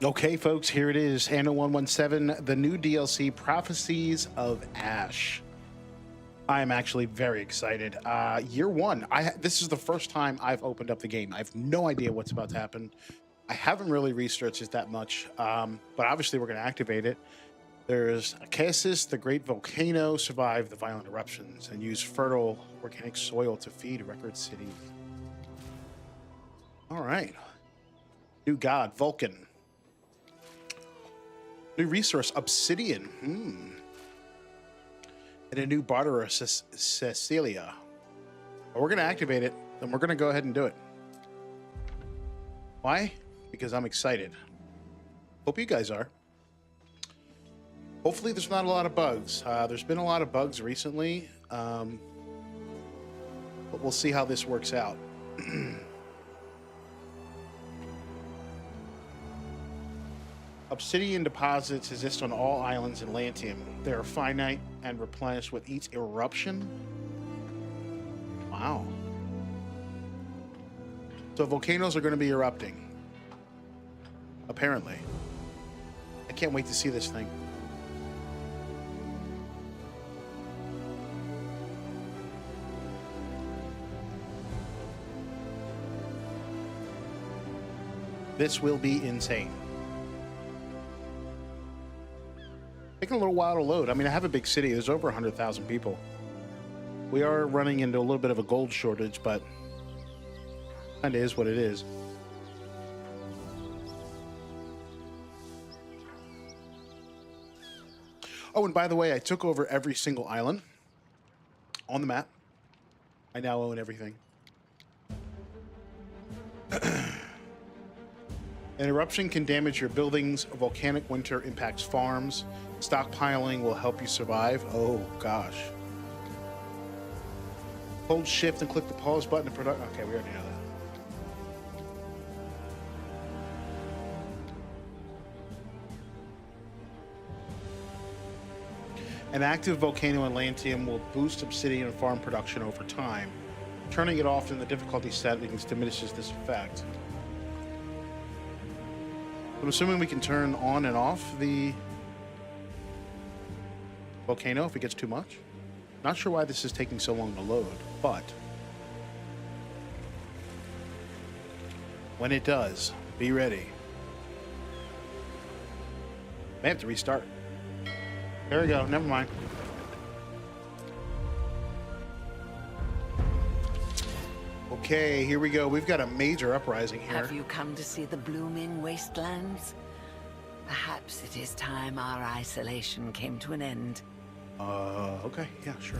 Okay, folks, here it is. Anno 117, the new DLC, Prophecies of Ash. I am actually very excited. Year one, this is the first time I've opened up the game. I have no idea what's about to happen. I haven't really researched it that much, but obviously we're going to activate it. There's Acasis, the great volcano, survived the violent eruptions and used fertile organic soil to feed Record City. All right. New god, Vulcan. New resource, Obsidian. And a new barterer, Cecilia. But we're going to activate it, and we're going to go ahead and do it. Why? Because I'm excited. Hope you guys are. Hopefully there's not a lot of bugs. There's been a lot of bugs recently, but we'll see how this works out. Obsidian deposits exist on all islands in Lantium. They are finite and replenished with each eruption. Wow. So volcanoes are going to be erupting. Apparently. I can't wait to see this thing. This will be insane. Taking a little while to load. I mean, I have a big city. There's over 100,000 people. We are running into a little bit of a gold shortage, but kind of is what it is. Oh, and by the way, I took over every single island on the map. I now own everything. An eruption can damage your buildings. A volcanic winter impacts farms. Stockpiling will help you survive. Oh, gosh. Hold shift and click the pause button to product. Okay, we already know that. An active volcano in Lantium will boost obsidian farm production over time. Turning it off in the difficulty settings diminishes this effect. I'm assuming we can turn on and off the volcano if it gets too much. Not sure why this is taking so long to load, but when it does, be ready. May have to restart. There we go. Never mind. Okay, here we go. We've got a major uprising here. Have you come to see the blooming wastelands? Perhaps it is time our isolation came to an end. Okay. Yeah, sure.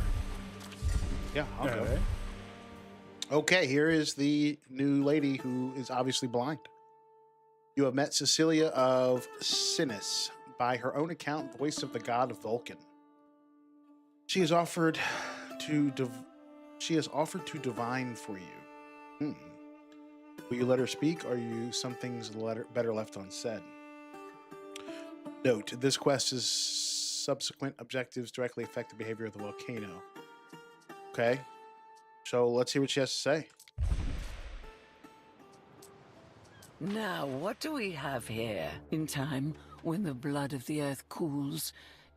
Yeah, I'll go. Okay, here is the new lady who is obviously blind. You have met Cecilia of Sinis, by her own account, voice of the god of Vulcan. She has offered to divine for you. Will you let her speak, or are you some things better left unsaid? Note, this quest's subsequent objectives directly affect the behavior of the volcano. Okay, so let's see what she has to say. Now, what do we have here? In time, when the blood of the earth cools,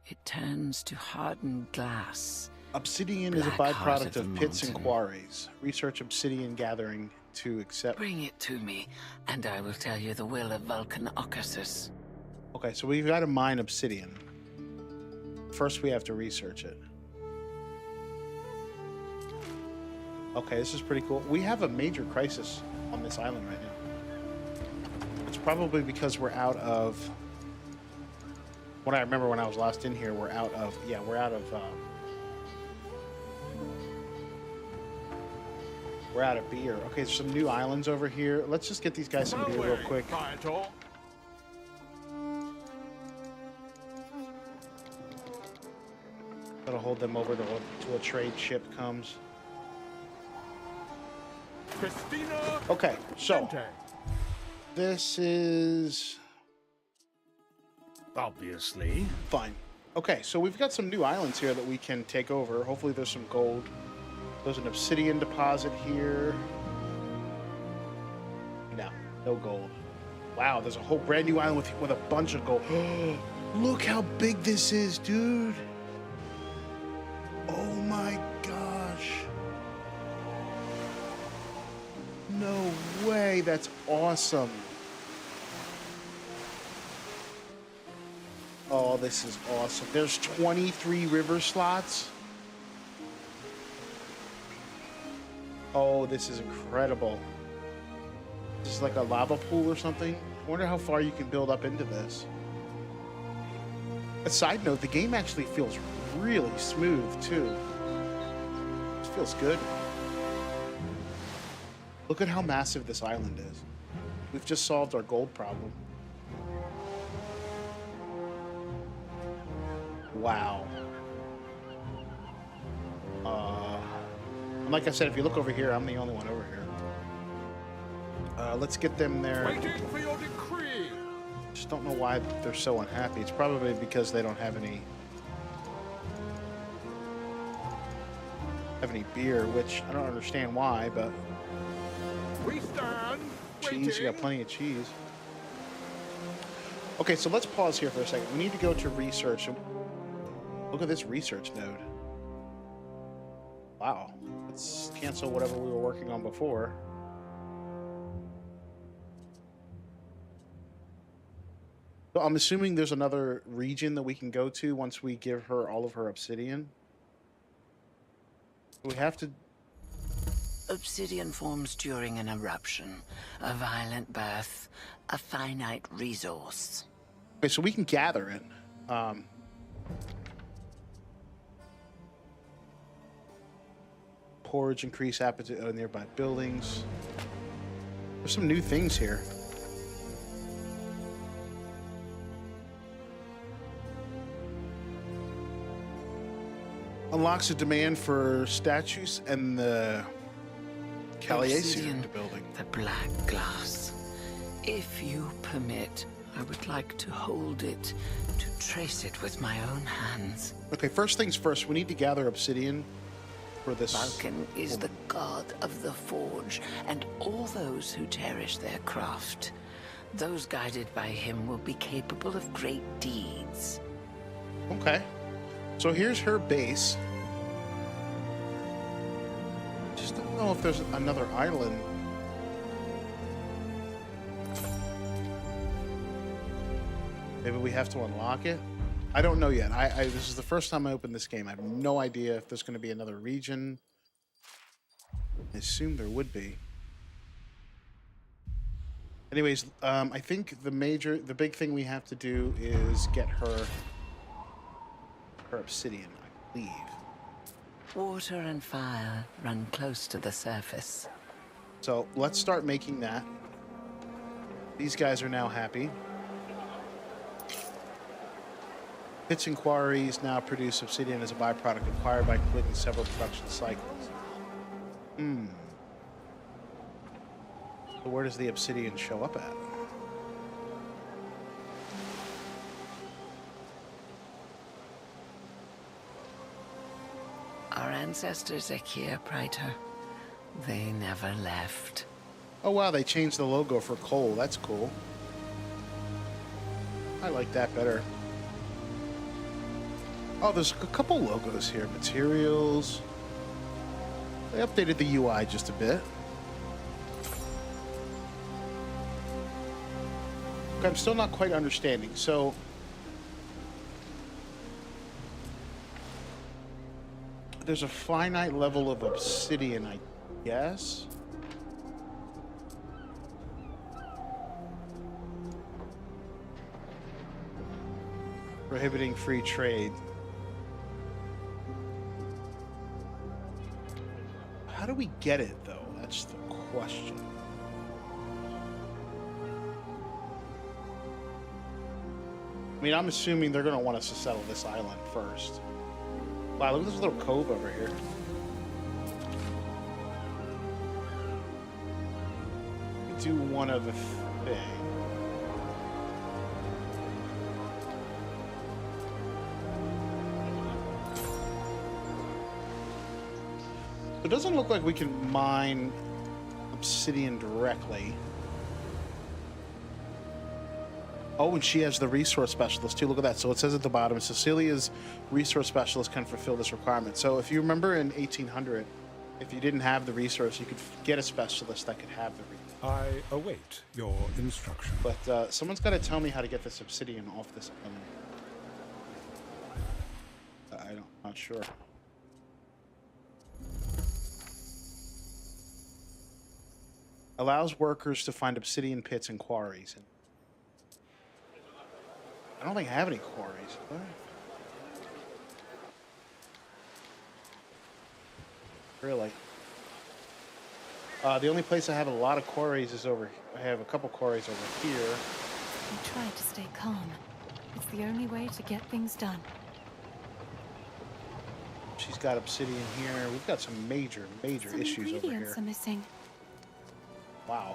it turns to hardened glass. Obsidian is a byproduct of pits and quarries. Research obsidian gathering to accept. Bring it to me, and I will tell you the will of Vulcan Occasus. Okay, so we've got to mine obsidian. First, we have to research it. Okay, this is pretty cool. We have a major crisis on this island right now. It's probably because we're out of... What I remember when I was last in here, we're out of beer. Okay, there's some new islands over here. Let's just get these guys some beer real quick. That'll hold them over till a trade ship comes. Okay, so this is obviously fine. Okay, so we've got some new islands here that we can take over. Hopefully there's some gold. There's an obsidian deposit here. No gold. Wow, there's a whole brand new island with a bunch of gold. Look how big this is, dude. Oh my gosh. No way, that's awesome. Oh, this is awesome. There's 23 river slots. Oh, this is incredible. This is like a lava pool or something. I wonder how far you can build up into this. A side note, the game actually feels really smooth too. It feels good. Look at how massive this island is. We've just solved our gold problem. Wow. And like I said, if you look over here, I'm the only one over here. Let's get them there. Waiting for your decree. Just don't know why they're so unhappy. It's probably because they don't have any beer, which I don't understand why, but We stand. cheese, you got plenty of cheese. Okay, so let's pause here for a second. We need to go to research. Look at this research node. Wow. Let's cancel whatever we were working on before. So I'm assuming there's another region that we can go to once we give her all of her obsidian. We have to... Obsidian forms during an eruption, a violent birth, a finite resource. Okay, so we can gather it. Porridge, increase appetite of nearby buildings. There's some new things here. Unlocks a demand for statues and the Obsidian, the building. the black glass. If you permit, I would like to hold it, to trace it with my own hands. Okay, first things first, we need to gather obsidian for this. Vulcan is the god of the forge, and all those who cherish their craft. Those guided by him will be capable of great deeds. Okay. So here's her base. Just don't know if there's another island. Maybe we have to unlock it. I don't know yet. This is the first time I opened this game. I have no idea if there's going to be another region. I assume there would be. Anyways, I think the big thing we have to do is get her obsidian, I believe. Water and fire run close to the surface. So let's start making that. These guys are now happy. Pits and quarries now produce obsidian as a byproduct acquired by completing several production cycles. So where does the obsidian show up at? Our ancestors are here, Praetor. They never left. Oh wow, they changed the logo for coal. That's cool. I like that better. Oh, there's a couple logos here. Materials. They updated the UI just a bit. Okay, I'm still not quite understanding. So, there's a finite level of obsidian, I guess. Prohibiting free trade. How do we get it, though? That's the question. I mean, I'm assuming they're going to want us to settle this island first. Wow, look at this little cove over here. We do one other thing. It doesn't look like we can mine obsidian directly. Oh, and she has the resource specialist too. Look at that. So it says at the bottom, Cecilia's resource specialist can fulfill this requirement. So if you remember in 1800, if you didn't have the resource, you could get a specialist that could have the resource. I await your instruction. But someone's got to tell me how to get this obsidian off this island. I'm not sure. Allows workers to find obsidian pits and quarries. I don't think I have any quarries. What? Really? The only place I have a lot of quarries is over. I have a couple quarries over here. I try to stay calm. It's the only way to get things done. She's got obsidian here. We've got some major issues over Ingredients here. are missing. Wow.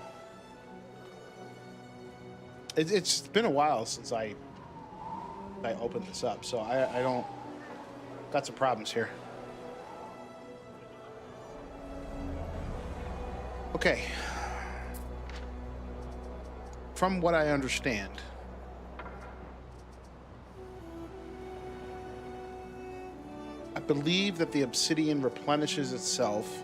It's been a while since I opened this up, so I don't... Got some problems here. Okay. From what I understand, I believe that the obsidian replenishes itself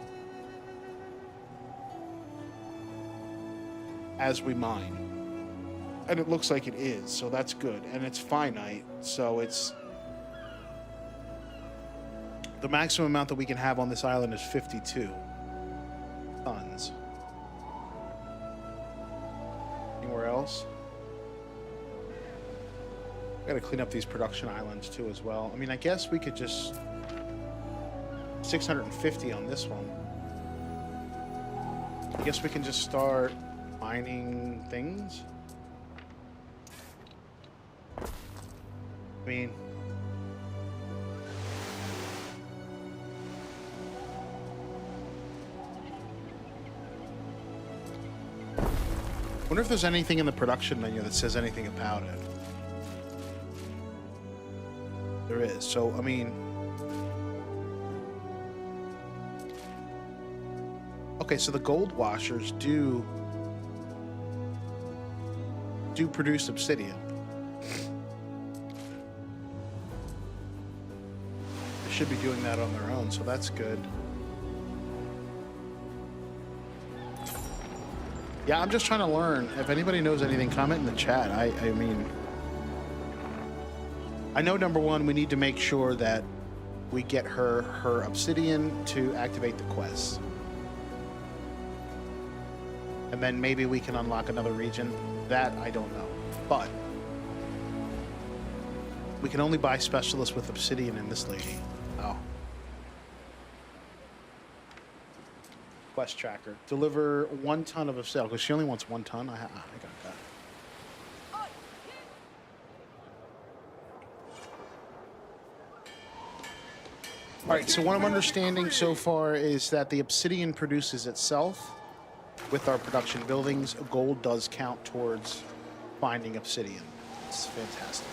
as we mine. And it looks like it is, so that's good. And it's finite, so it's... The maximum amount that we can have on this island is 52 tons. Anywhere else? Gotta clean up these production islands too as well. I mean, I guess we could just... 650 on this one. I guess we can just start mining things. I mean... wonder if there's anything in the production menu that says anything about it. There is. So, I mean... Okay, so the gold washers do produce obsidian. They should be doing that on their own, so that's good. Yeah, I'm just trying to learn. If anybody knows anything, comment in the chat. I mean, I know number one, we need to make sure that we get her obsidian to activate the quest. And then maybe we can unlock another region. That, I don't know. But we can only buy specialists with obsidian in this lady. Oh. Quest tracker. Deliver 1 ton of obsidian. Because she only wants 1 ton. I got that. All right, so what I'm understanding so far is that the obsidian produces itself. With our production buildings, gold does count towards finding obsidian. It's fantastic.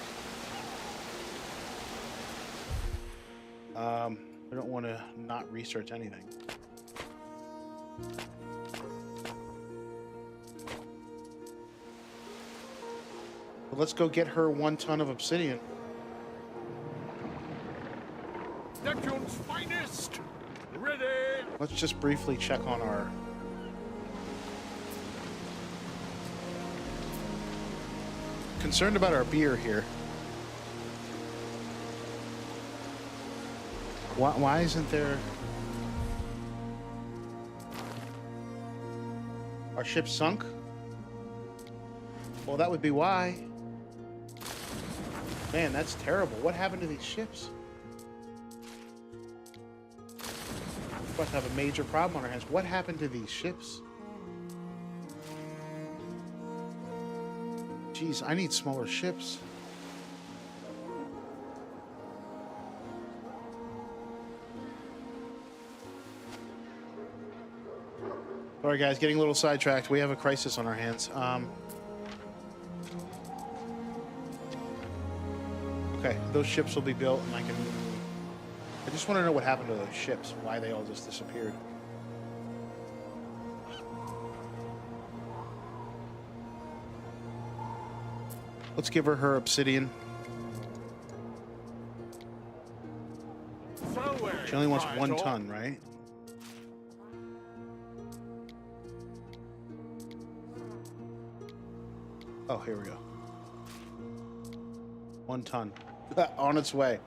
I don't want to not research anything. But let's go get her 1 ton of obsidian. Neptune's finest! Ready! Let's just briefly check on our... Concerned about our beer here. Why isn't there... Our ship sunk? Well, that would be why. Man, that's terrible. What happened to these ships? We're about to have a major problem on our hands. What happened to these ships? Jeez, I need smaller ships. All right, guys, getting a little sidetracked. We have a crisis on our hands. Okay, those ships will be built, and I just want to know what happened to those ships. Why they all just disappeared. Let's give her her obsidian. She only wants 1 ton, right? Oh, here we go. 1 ton. On its way.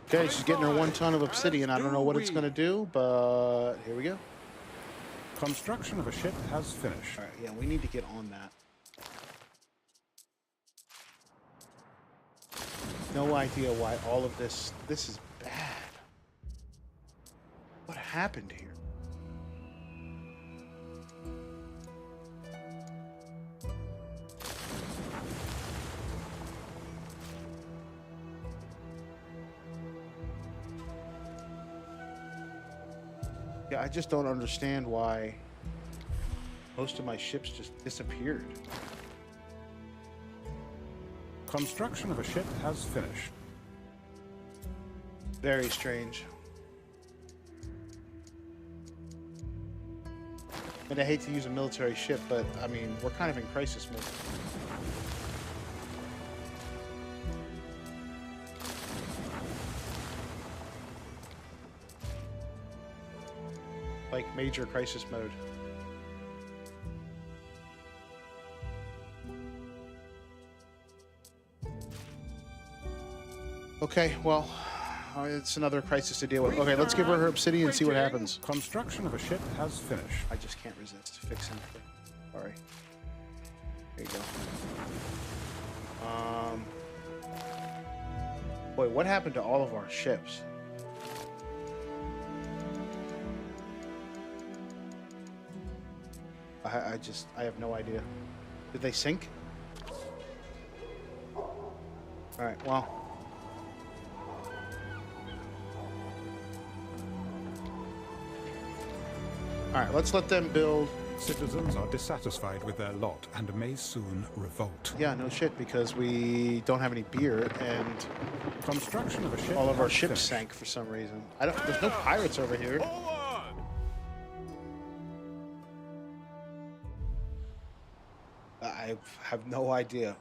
Okay, she's getting her 1 ton of obsidian. I don't know what it's going to do, but here we go. Construction of a ship has finished. All right, yeah, we need to get on that. No idea why all of this is bad. What happened here? Yeah, I just don't understand why most of my ships just disappeared. Construction of a ship has finished. Very strange. And I hate to use a military ship, but I mean, we're kind of in crisis mode. Like major crisis mode. Okay, well, it's another crisis to deal with. Okay, let's give her her obsidian and see what happens. Construction of a ship has finished. I just can't resist fixing it. Sorry. There you go. Boy, what happened to all of our ships? I have no idea. Did they sink? Alright, well. Alright, let's let them build. Citizens are dissatisfied with their lot and may soon revolt. Yeah, no shit, because we don't have any beer and Construction of a ship all of our has ships finished. sank for some reason. There's no pirates over here. I have no idea.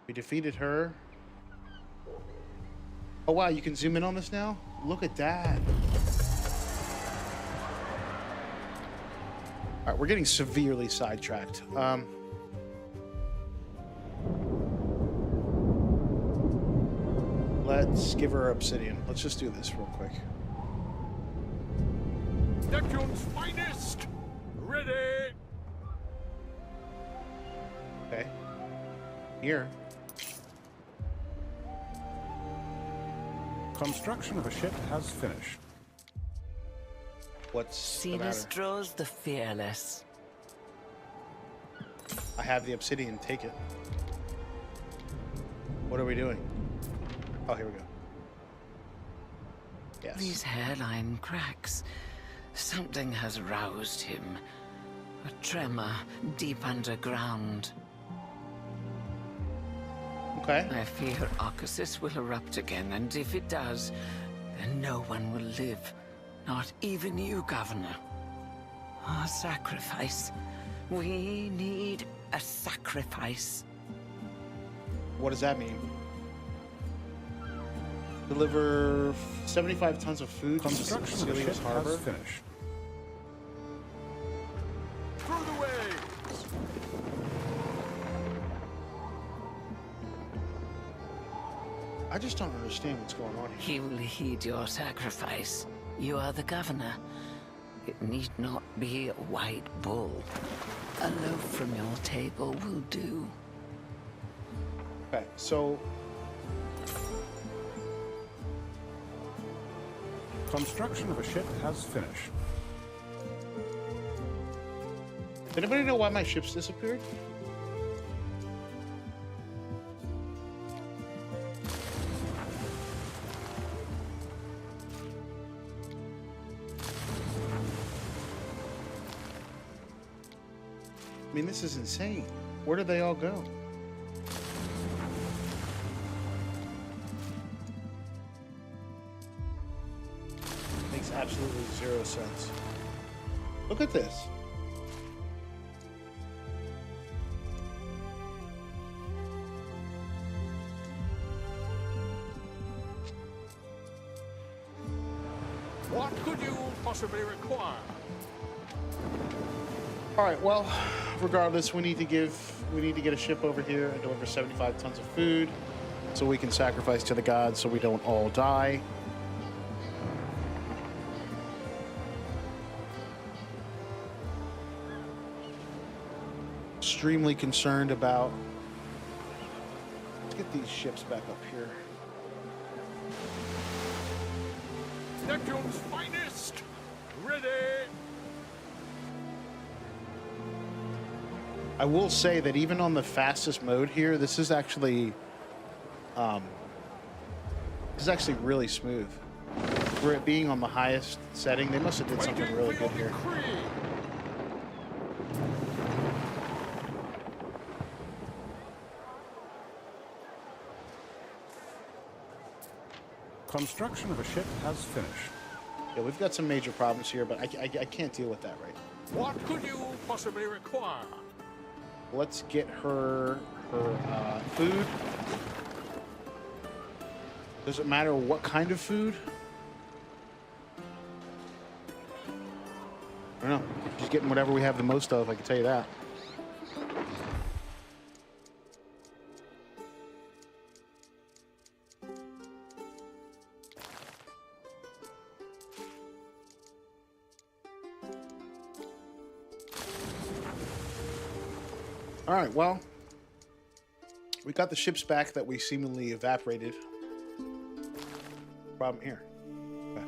We defeated her. Oh wow, you can zoom in on this now? Look at that. All right, we're getting severely sidetracked. Let's give her obsidian. Let's just do this real quick. Neptune's finest! Ready! Okay. Here. Construction of a ship has finished. What's the matter? Sinistros the Fearless. I have the obsidian. Take it. What are we doing? Oh, here we go. Yes. These hairline cracks. Something has roused him. A tremor deep underground. Okay. I fear Arcasis will erupt again, and if it does, then no one will live. Not even you, Governor. A sacrifice. We need a sacrifice. What does that mean? Deliver 75 tons of food to Construction of a Cecilia's ship Harbor. has finished. Through the waves! I just don't understand what's going on here. He will heed your sacrifice. You are the governor. It need not be a white bull. A loaf from your table will do. Okay, so Construction of a ship has finished. did anybody know why my ships disappeared? I mean, this is insane. Where did they all go? Makes absolutely zero sense. Look at this. What could you possibly require? All right. Well, regardless, we need to get a ship over here and deliver 75 tons of food, so we can sacrifice to the gods, so we don't all die. Extremely concerned about. Let's get these ships back up here. Neptune's finest! Ready! I will say that even on the fastest mode here, this is actually really smooth. For it being on the highest setting, they must have did something Waiting really for your good here. decree. Construction of a ship has finished. Yeah, we've got some major problems here, but I can't deal with that right now. What could you possibly require? Let's get her food. Does it matter what kind of food? I don't know. She's getting whatever we have the most of, I can tell you that. All right, well, we got the ships back that we seemingly evaporated. Problem here. Okay.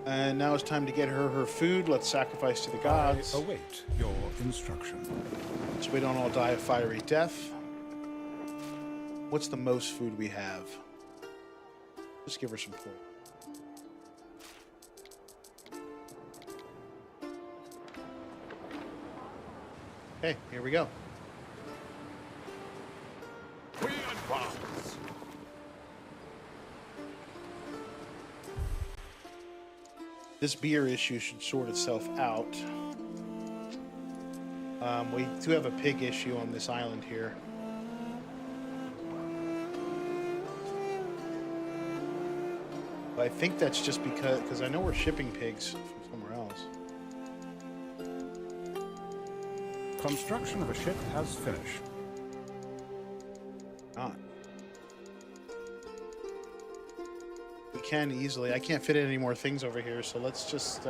And now it's time to get her food. Let's sacrifice to the gods, I await your instruction. so we don't all die a fiery death. What's the most food we have? Just give her some food. Okay, here we go. We advance. This beer issue should sort itself out. We do have a pig issue on this island here. But I think that's just because I know we're shipping pigs from somewhere else. Construction of a ship has finished. Not. We can easily. I can't fit any more things over here, so let's just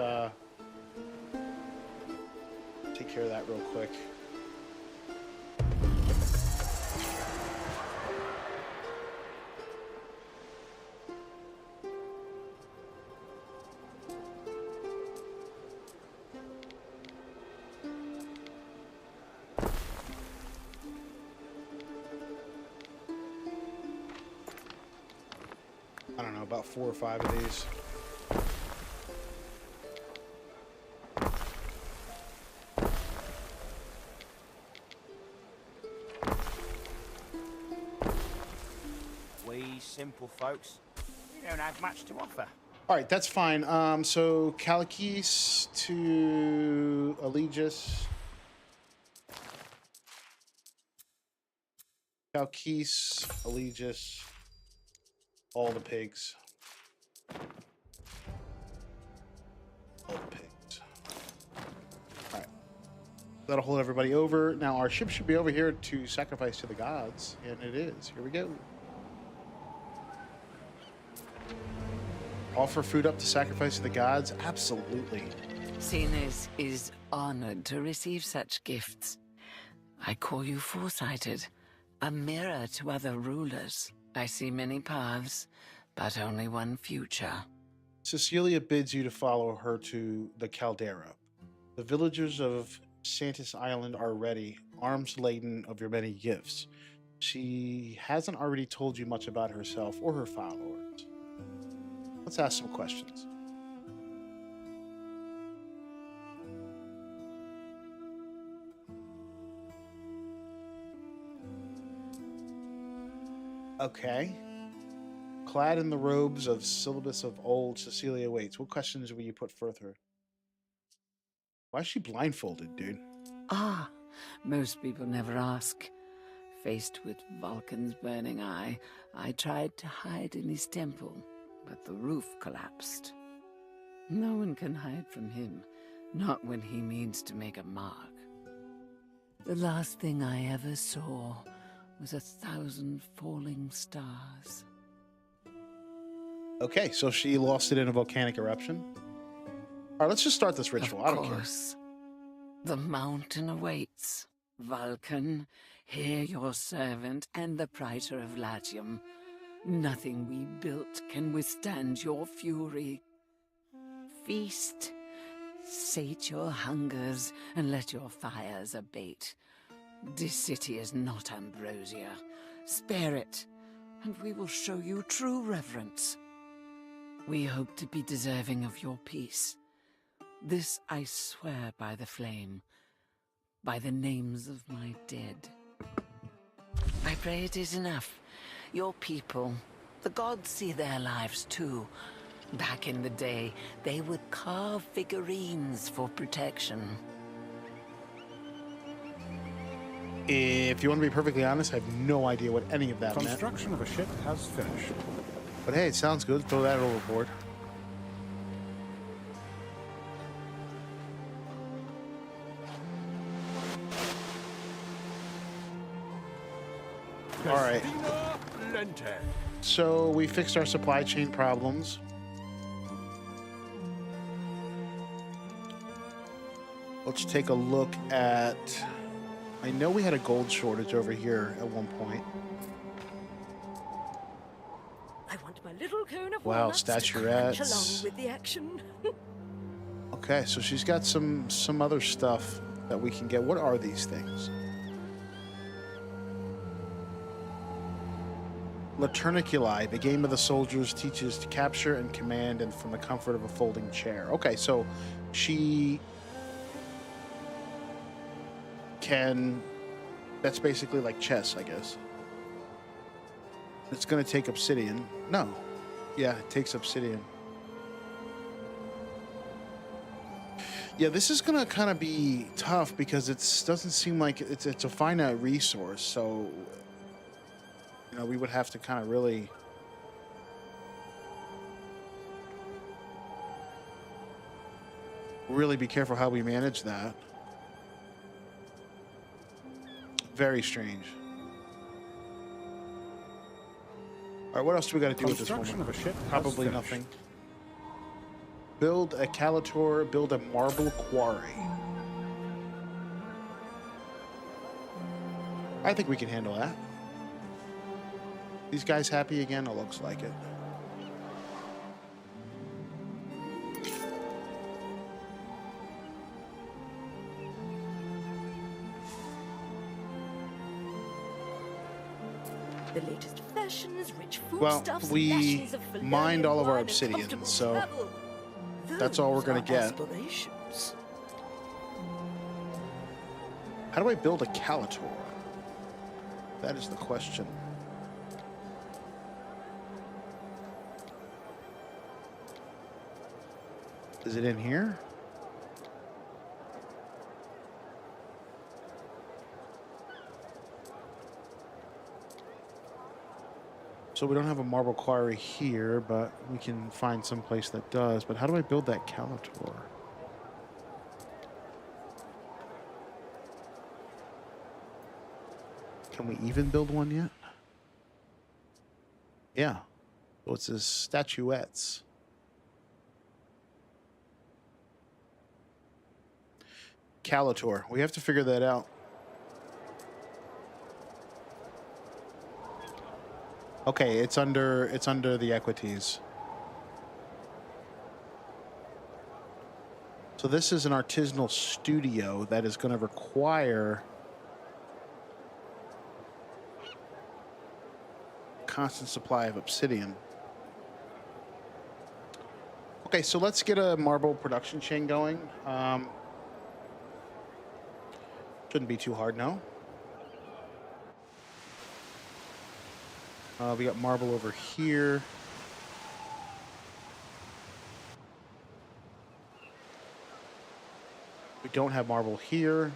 take care of that real quick. I don't know, about 4 or 5 of these. We simple folks, we don't have much to offer. All right, that's fine. So Calicese to Allegis. Calicese, Allegis, all the pigs. All the pigs. All right. That'll hold everybody over. Now our ship should be over here to sacrifice to the gods, and it is. Here we go. Offer food up to sacrifice to the gods? Absolutely. Cenes is honored to receive such gifts. I call you foresighted, a mirror to other rulers. I see many paths, but only one future. Cecilia bids you to follow her to the caldera. The villagers of Santis Island are ready, arms laden of your many gifts. She hasn't already told you much about herself or her followers. Let's ask some questions. Okay. Clad in the robes of syllabus of old, Cecilia waits. What questions will you put further? Why is she blindfolded, dude? Ah, most people never ask. Faced with Vulcan's burning eye, I tried to hide in his temple. but the roof collapsed. No one can hide from him, not when he means to make a mark. The last thing I ever saw was 1,000 falling stars. Okay, so she lost it in a volcanic eruption. All right, let's just start this ritual. I Of don't care. course, the mountain awaits. Vulcan, hear your servant and the Praetor of Latium. Nothing we built can withstand your fury. Feast, sate your hungers, and let your fires abate. This city is not Ambrosia. Spare it, and we will show you true reverence. We hope to be deserving of your peace. This I swear by the flame, by the names of my dead. I pray it is enough. Your people, the gods see their lives too. Back in the day, they would carve figurines for protection. If you want to be perfectly honest, I have no idea what any of that meant. Construction of a ship has finished. But hey, it sounds good. Throw that overboard. All right. Festina Lente. So we fixed our supply chain problems. Let's take a look at... I know we had a gold shortage over here at one point. I want my little cone of Wow, walnuts to crunch statuettes. along with the action. Okay, so she's got some other stuff that we can get. What are these things? Laterniculi, the game of the soldiers, teaches to capture and command and from the comfort of a folding chair. Okay, so she can... That's basically like chess, I guess. It's going to take obsidian. No. Yeah, it takes obsidian. Yeah, this is going to kind of be tough because it doesn't seem like it's a finite resource. So, you know, we would have to kind of really... really be careful how we manage that. Very strange. All right, what else do we got to do with this Construction woman? of a ship has Probably finished. nothing. Build a calator, build a marble quarry. I think we can handle that. These guys happy again? It looks like it. The latest fashions, rich Well, foodstuffs, we lashings of filet mined all of our wine, and obsidian, comfortable so travel. that's all we're Those gonna are get. aspirations. How do I build a calator? That is the question. Is it in here? So we don't have a marble quarry here, but we can find some place that does. But how do I build that calator? Can we even build one yet? Yeah. So it's his statuettes. Calator. We have to figure that out. Okay, it's under the equities. So this is an artisanal studio that is going to require constant supply of obsidian. Okay, so let's get a marble production chain going. Shouldn't be too hard, no? We got marble over here. We don't have marble here.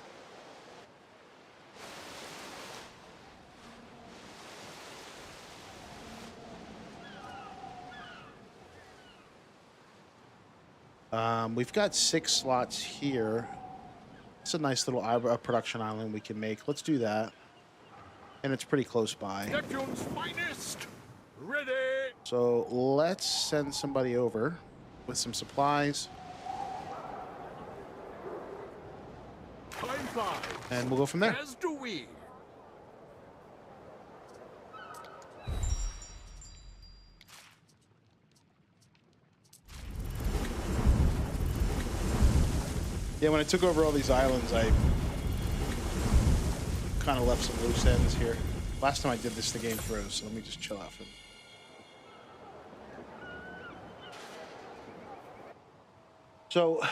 We've got 6 slots here. It's a nice little production island we can make. Let's do that. And it's pretty close by. Neptune's finest. Ready. So let's send somebody over with some supplies. Time flies. And we'll go from there. As do we. Yeah, when I took over all these islands, I kind of left some loose ends here. Last time I did this, the game froze, so let me just chill out for a minute. So,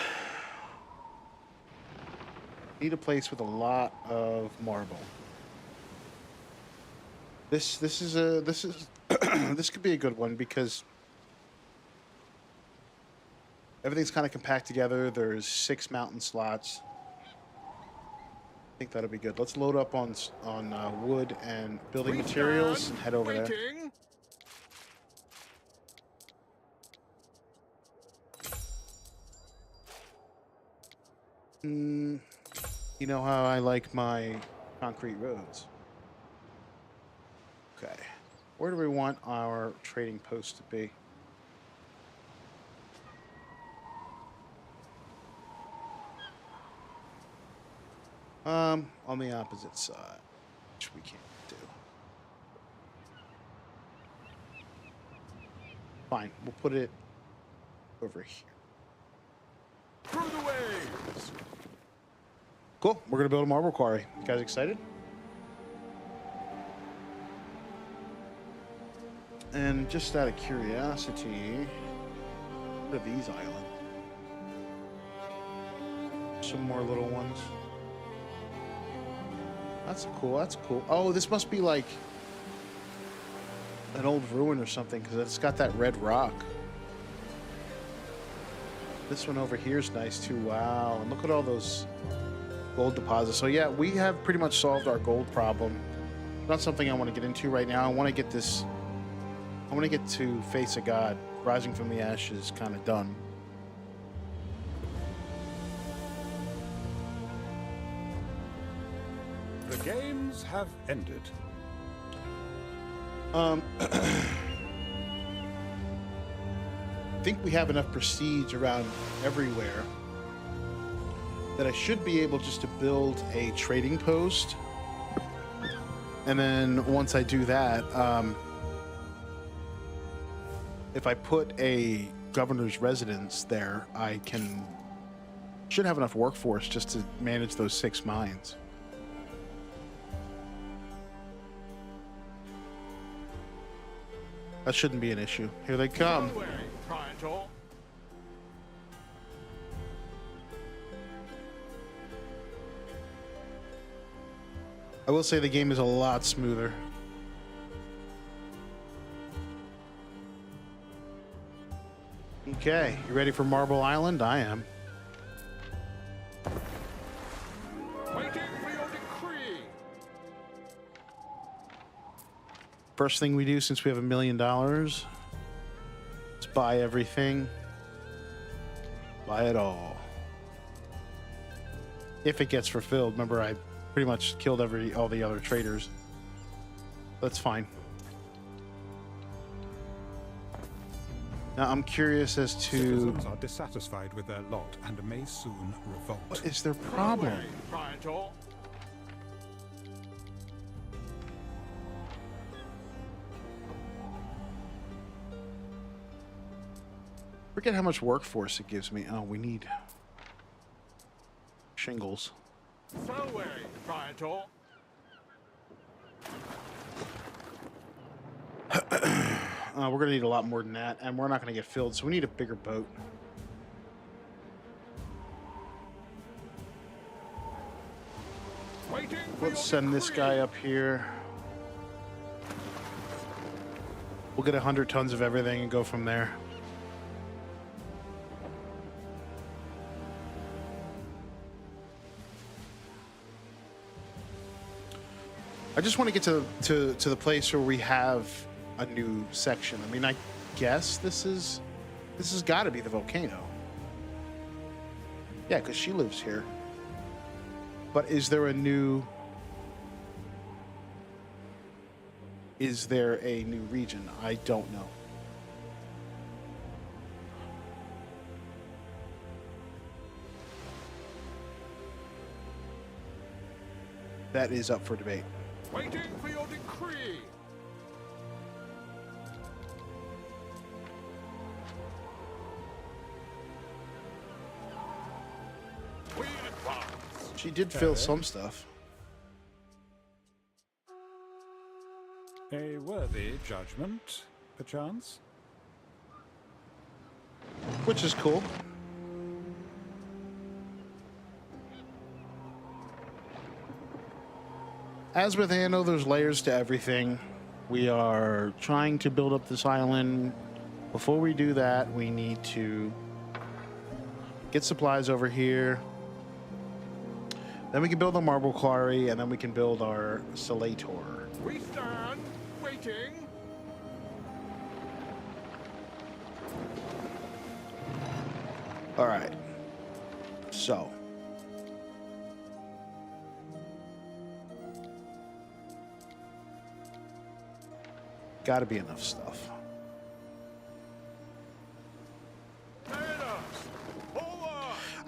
need a place with a lot of marble. This could be a good one because everything's kind of compact together. There's 6 mountain slots. I think that'll be good. Let's load up on wood and building materials and head over there. You know how I like my concrete roads. Okay. Where do we want our trading post to be? On the opposite side, which we can't do. Fine, we'll put it over here. Through the waves. Cool, we're gonna build a marble quarry. You guys excited? And just out of curiosity, what are these islands? Some more little ones. That's cool, that's cool. Oh, this must be like an old ruin or something because it's got that red rock. This one over here is nice too. Wow, and look at all those gold deposits. So yeah, we have pretty much solved our gold problem. Not something I want to get into right now. I want to get this, I want to get to Face of God. Rising from the Ashes kind of done. The games have ended. I think we have enough prestige around everywhere that I should be able just to build a trading post. And then once I do that, if I put a governor's residence there, I should have enough workforce just to manage those 6 mines. That shouldn't be an issue. Here they come. Away, Triangle. I will say the game is a lot smoother. Okay, you ready for Marble Island? I am. Waiting for your decree. First thing we do since we have $1 million, let's buy everything. Buy it all. If it gets fulfilled. Remember, I pretty much killed all the other traders. That's fine. Now I'm curious as to Citizens are dissatisfied with their lot and may soon revolt. what is their problem? Away, Triangle. Forget how much workforce it gives me. Oh, we need shingles. Away, Triangle. We're gonna need a lot more than that, and we're not gonna get filled, so we need a bigger boat. Waiting for Let's your send this decree. guy up here. We'll get 100 tons of everything and go from there. I just want to get to the place where we have a new section. I mean, I guess this has got to be the volcano. Yeah, because she lives here. But is there a new... Is there a new region? I don't know. That is up for debate. Waiting for your decree. We advance. She did fill some stuff. A worthy judgment, perchance? Which is cool. As with Anno, there's layers to everything. We are trying to build up this island. Before we do that, we need to get supplies over here. Then we can build a marble quarry, and then we can build our Salator. We stand waiting. All right. So. Got to be enough stuff.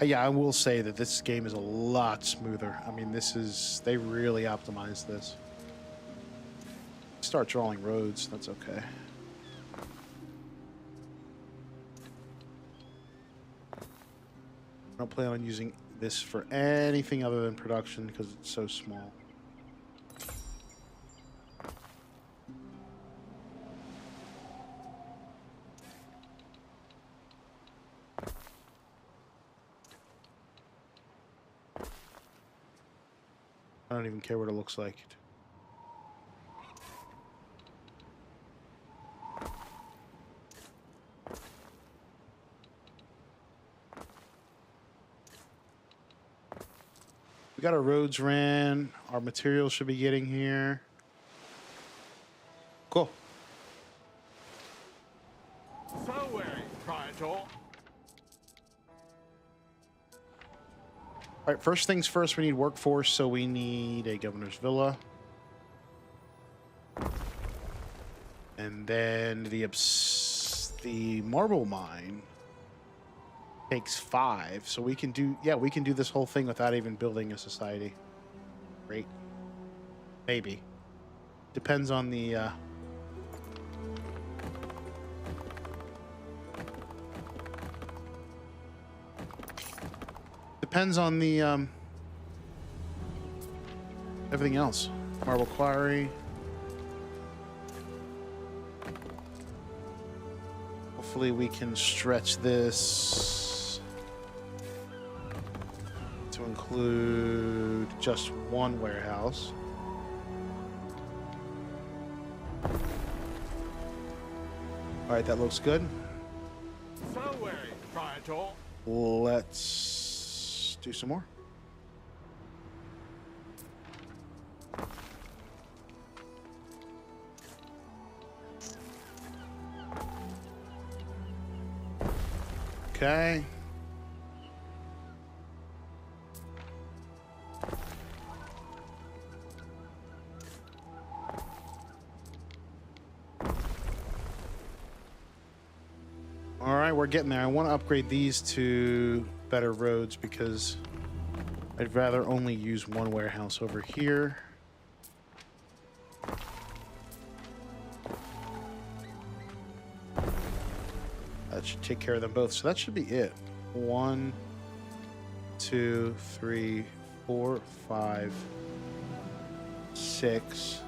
Yeah, I will say that this game is a lot smoother. I mean, they really optimized this. Start drawing roads, that's okay. I don't plan on using this for anything other than production because it's so small. I don't even care what it looks like. We got our roads ran. Our materials should be getting here. Cool. So weary, Praetor. All right, first things first, we need workforce, so we need a governor's villa. And then the marble mine takes 5, so we can do this whole thing without even building a society. Great. Maybe. Depends on the everything else. Marble quarry. Hopefully we can stretch this to include just one warehouse. All right, that looks good. So weary, Praetor. Let's do some more. Okay. All right, we're getting there. I want to upgrade these to better roads because I'd rather only use one warehouse over here. That should take care of them both. So that should be it. 1, 2, 3, 4, 5, 6.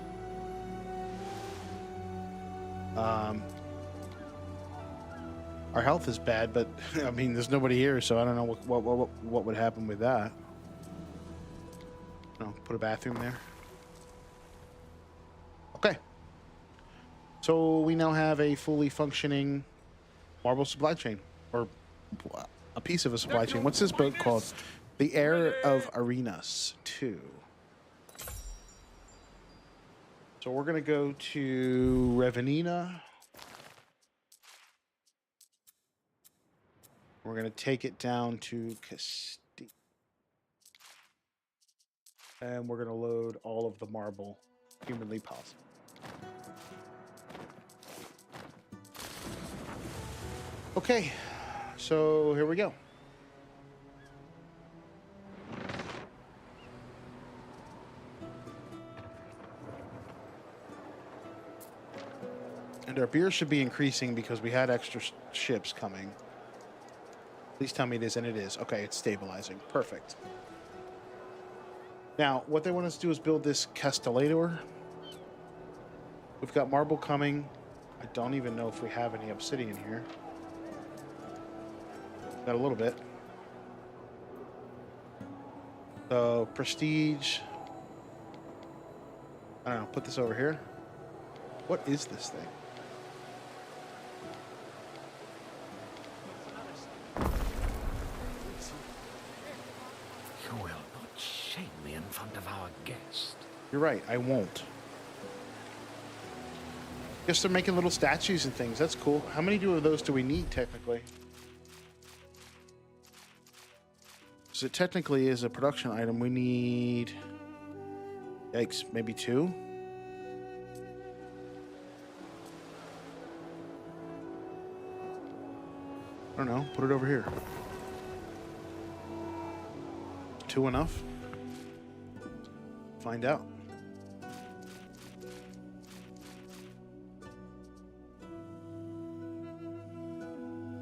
Our health is bad, but I mean, there's nobody here, so I don't know what would happen with that. No, put a bathroom there. Okay. So we now have a fully functioning marble supply chain, or a piece of a supply chain. What's this boat called? The Heir of Arenas 2. So we're going to go to Revenina. We're going to take it down to And we're going to load all of the marble humanly possible. Okay, so here we go. And our beer should be increasing because we had extra ships coming. Please tell me it is, and it is. Okay, it's stabilizing. Perfect. Now, what they want us to do is build this castellator. We've got marble coming. I don't even know if we have any obsidian here. Got a little bit. So, prestige. I don't know, put this over here. What is this thing? You will not shame me in front of our guest. You're right, I won't. Guess they're making little statues and things. That's cool. How many of those do we need, technically? So it technically is a production item. We need... Yikes, maybe 2? I don't know. Put it over here. 2 enough? Find out.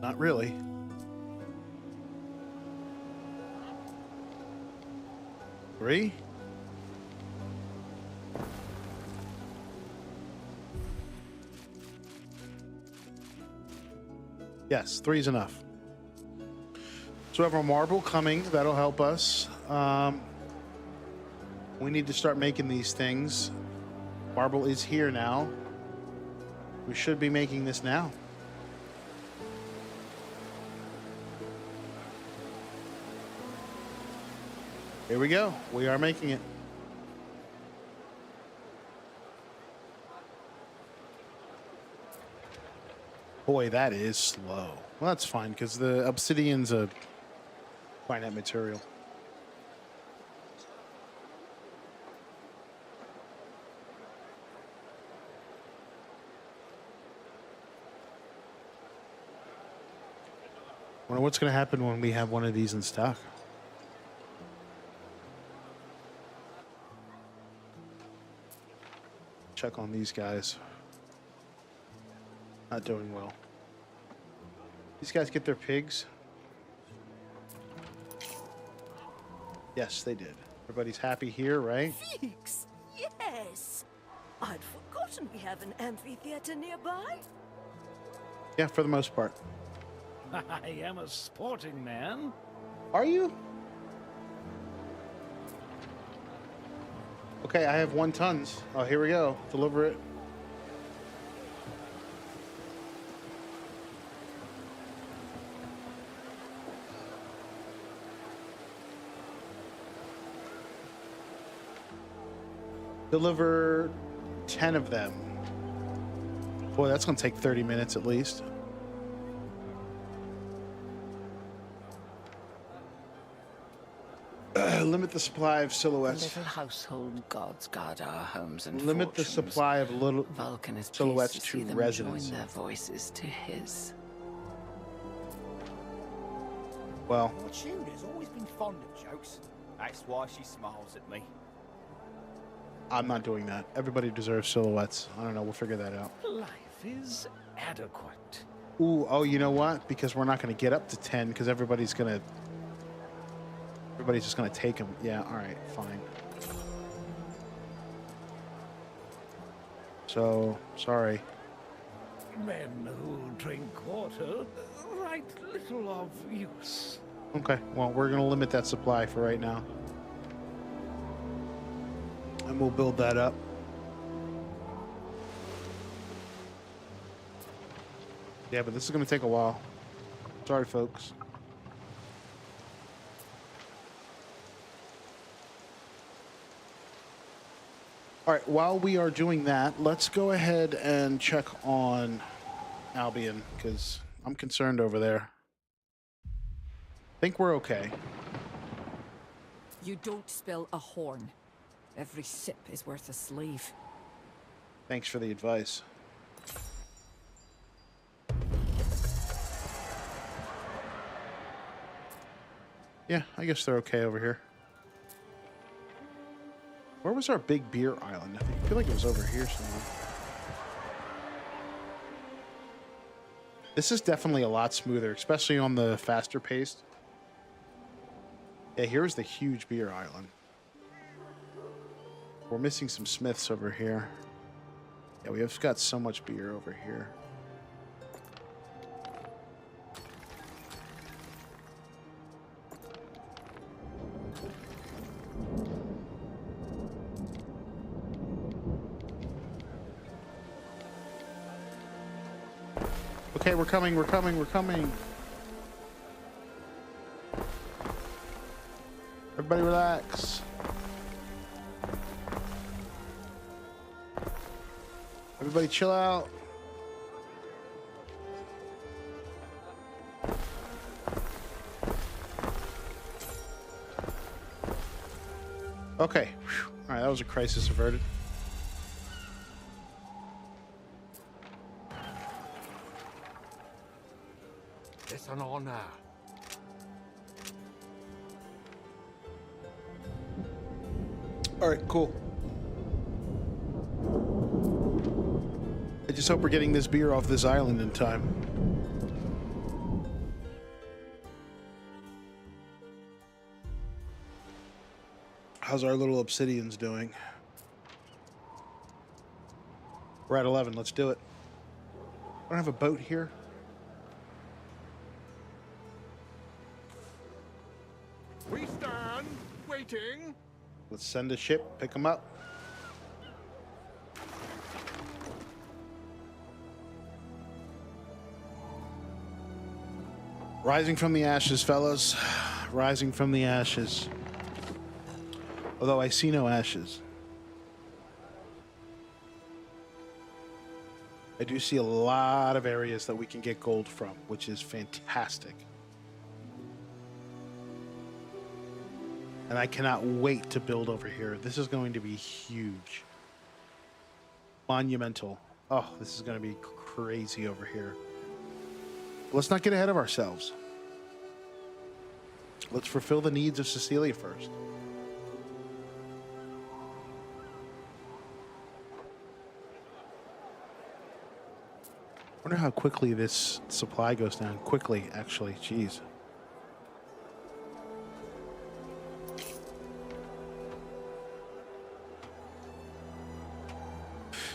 Not really. Three? Yes, 3 is enough. So we have our marble coming. That'll help us. We need to start making these things. Marble is here now. We should be making this now. Here we go. We are making it. Boy, that is slow. Well, that's fine, because the obsidian's a finite material. Wonder what's going to happen when we have one of these in stock. Check on these guys. Not doing well. These guys get their pigs? Yes, they did. Everybody's happy here, right? Figs, yes. I'd forgotten we have an amphitheater nearby. Yeah, for the most part. I am a sporting man. Are you? Okay, I have 1 tons. Oh, here we go. Deliver it. Deliver 10 of them. Boy, that's going to take 30 minutes at least. Limit the supply of The silhouettes. little household gods guard our homes and Limit the fortunes. supply of little Vulcan is silhouettes pleased to see to them residents. join their voices to his. Well, Matilda's always been fond of jokes. That's why she smiles at me. I'm not doing that. Everybody deserves silhouettes. I don't know. We'll figure that out. Life is adequate. Ooh, oh, you know what? Because we're not going to get up to 10 because everybody's just going to take them. Yeah, all right, fine. So, sorry. Men who drink water, right little of use. Okay, well, we're going to limit that supply for right now. And we'll build that up. Yeah, but this is going to take a while. Sorry, folks. All right, while we are doing that, let's go ahead and check on Albion, because I'm concerned over there. I think we're okay. You don't spill a horn. Every sip is worth a sleeve. Thanks for the advice. Yeah, I guess they're okay over here. Where was our big beer island? I feel like it was over here somewhere. This is definitely a lot smoother, especially on the faster pace. Yeah, here's the huge beer island. We're missing some smiths over here. Yeah, we have got so much beer over here. Okay, we're coming, we're coming, we're coming. Everybody relax. Everybody chill out. Okay. Whew. All right, that was a crisis averted. It's an honor. All right, cool. I just hope we're getting this beer off this island in time. How's our little obsidians doing? We're at 11. Let's do it. I don't have a boat here. We stand waiting. Let's send a ship, pick them up. Rising from the ashes, fellas. Rising from the ashes. Although I see no ashes. I do see a lot of areas that we can get gold from, which is fantastic. And I cannot wait to build over here. This is going to be huge. Monumental. Oh, this is going to be crazy over here. Let's not get ahead of ourselves. Let's fulfill the needs of Cecilia first. I wonder how quickly this supply goes down. Quickly, actually. Jeez.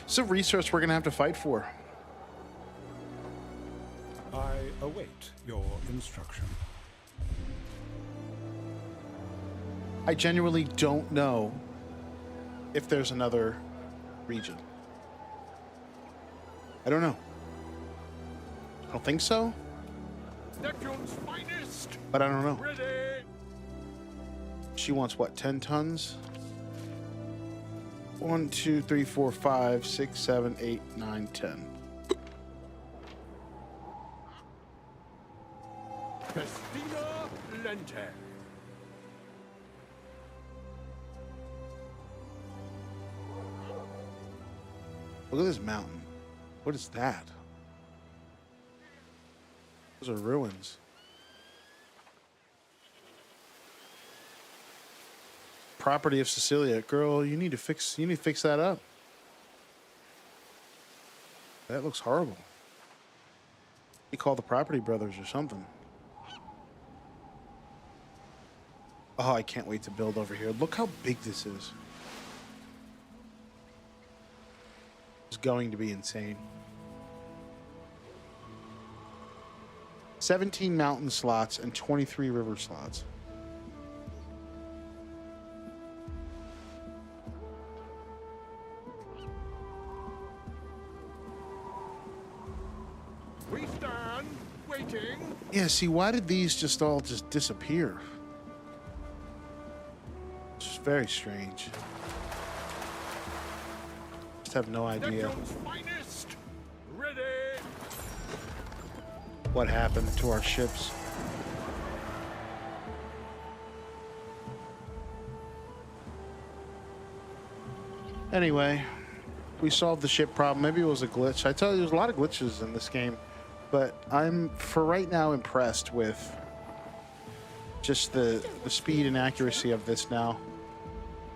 It's a resource we're going to have to fight for. I await your instruction. I genuinely don't know if there's another region. I don't know. I don't think so, Neptune's finest. but I don't know. Ready. She wants what, 10 tons? 1, 2, 3, 4, 5, 6, 7, 8, 9, 10. Festina Lente. Look at this mountain. What is that? Those are ruins. Property of Cecilia. Girl, you need to fix that up. That looks horrible. You call the property brothers or something. Oh, I can't wait to build over here. Look how big this is. It's going to be insane. 17 mountain slots and 23 river slots. We stand waiting. Yeah, see, why did these just all disappear? It's very strange. Just have no idea Neptune's finest. Ready. what happened to our ships. Anyway, we solved the ship problem. Maybe it was a glitch. I tell you, there's a lot of glitches in this game, but I'm, for right now, impressed with just the speed and accuracy of this now,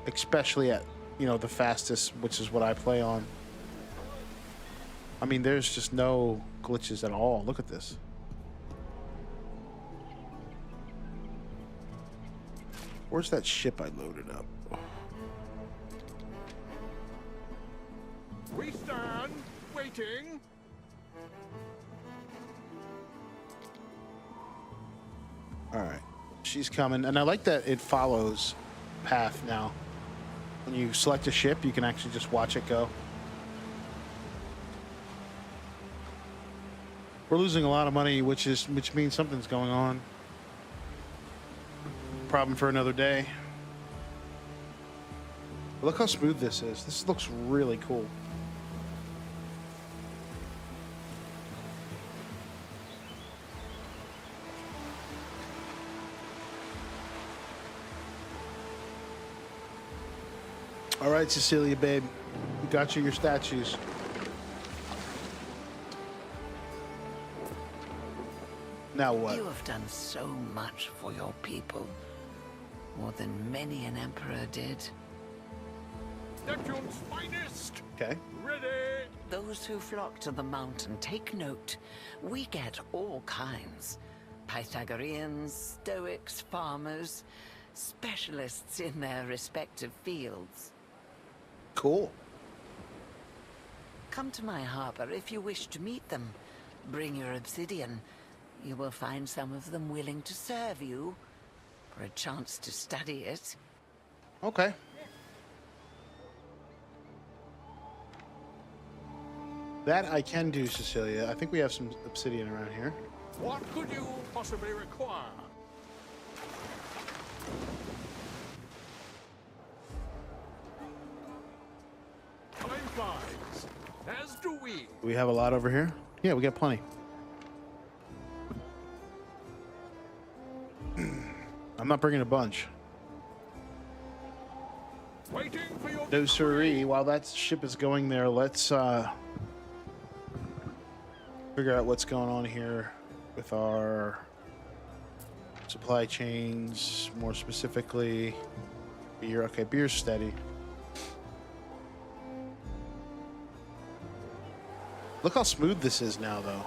especially at, you know, the fastest, which is what I play on. I mean, there's just no glitches at all. Look at this. Where's that ship I loaded up? We stand, waiting. All right, she's coming, and I like that it follows path now. When you select a ship, you can actually just watch it go. We're losing a lot of money, which means something's going on. Problem for another day. Look how smooth this is. This looks really cool. All right, Cecilia, babe. We got you your statues. Now what? You have done so much for your people. More than many an emperor did. Neptune's finest. Okay. Ready. Those who flock to the mountain, take note. We get all kinds. Pythagoreans, Stoics, farmers, specialists in their respective fields. Cool. Come to my harbor if you wish to meet them. Bring your obsidian. You will find some of them willing to serve you for a chance to study it. Okay. That I can do, Cecilia. I think we have some obsidian around here. What could you possibly require? Time flies, as do we. Do we have a lot over here? Yeah, we got plenty. I'm not bringing a bunch. Waiting for your No siree. While that ship is going there, let's figure out what's going on here with our supply chains. More specifically, beer. Okay, beer's steady. Look how smooth this is now, though.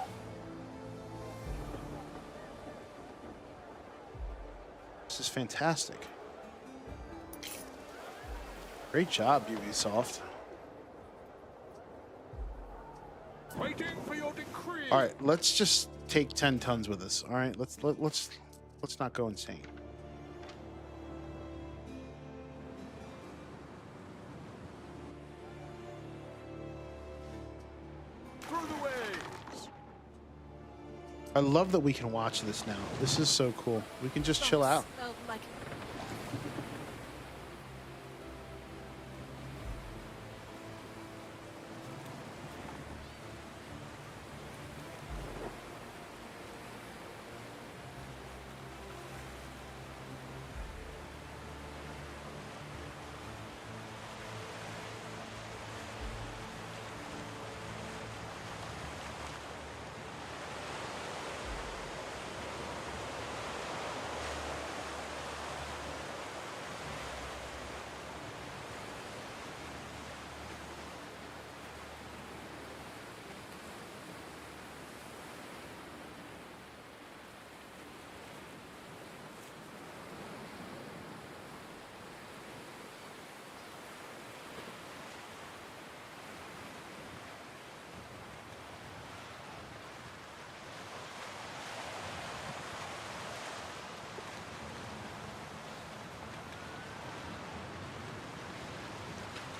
This is fantastic. Great job, Ubisoft. Waiting for your decree. All right, let's just take 10 tons with us. All right, let's not go insane. Through the waves. I love that we can watch this now. This is so cool. We can just chill out. Smelled like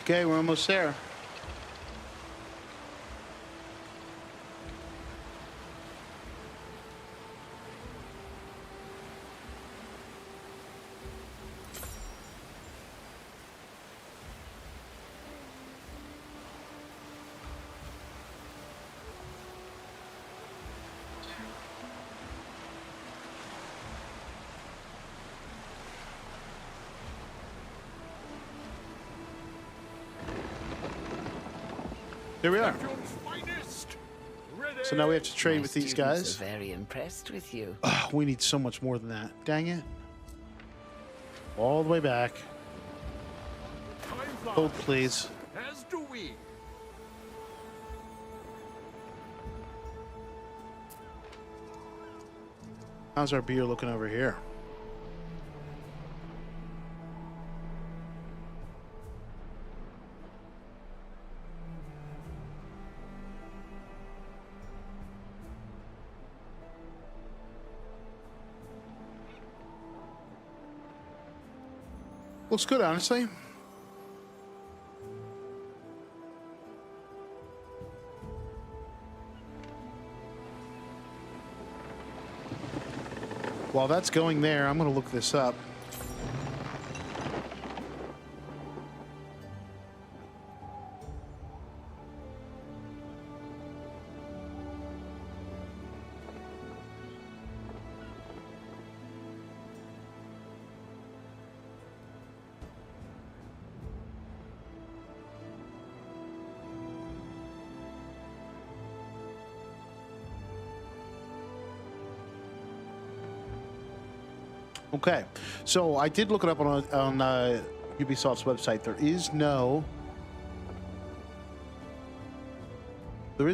Okay, we're almost there. There we are. Legion's finest. Ready. So now we have to trade My with these students guys. are very impressed with you. We need so much more than that. Dang it. All the way back. Time flies. Hold, please. As do we. How's our beer looking over here? Looks good, honestly. While that's going there, I'm going to look this up. Okay, so I did look it up on Ubisoft's website. There is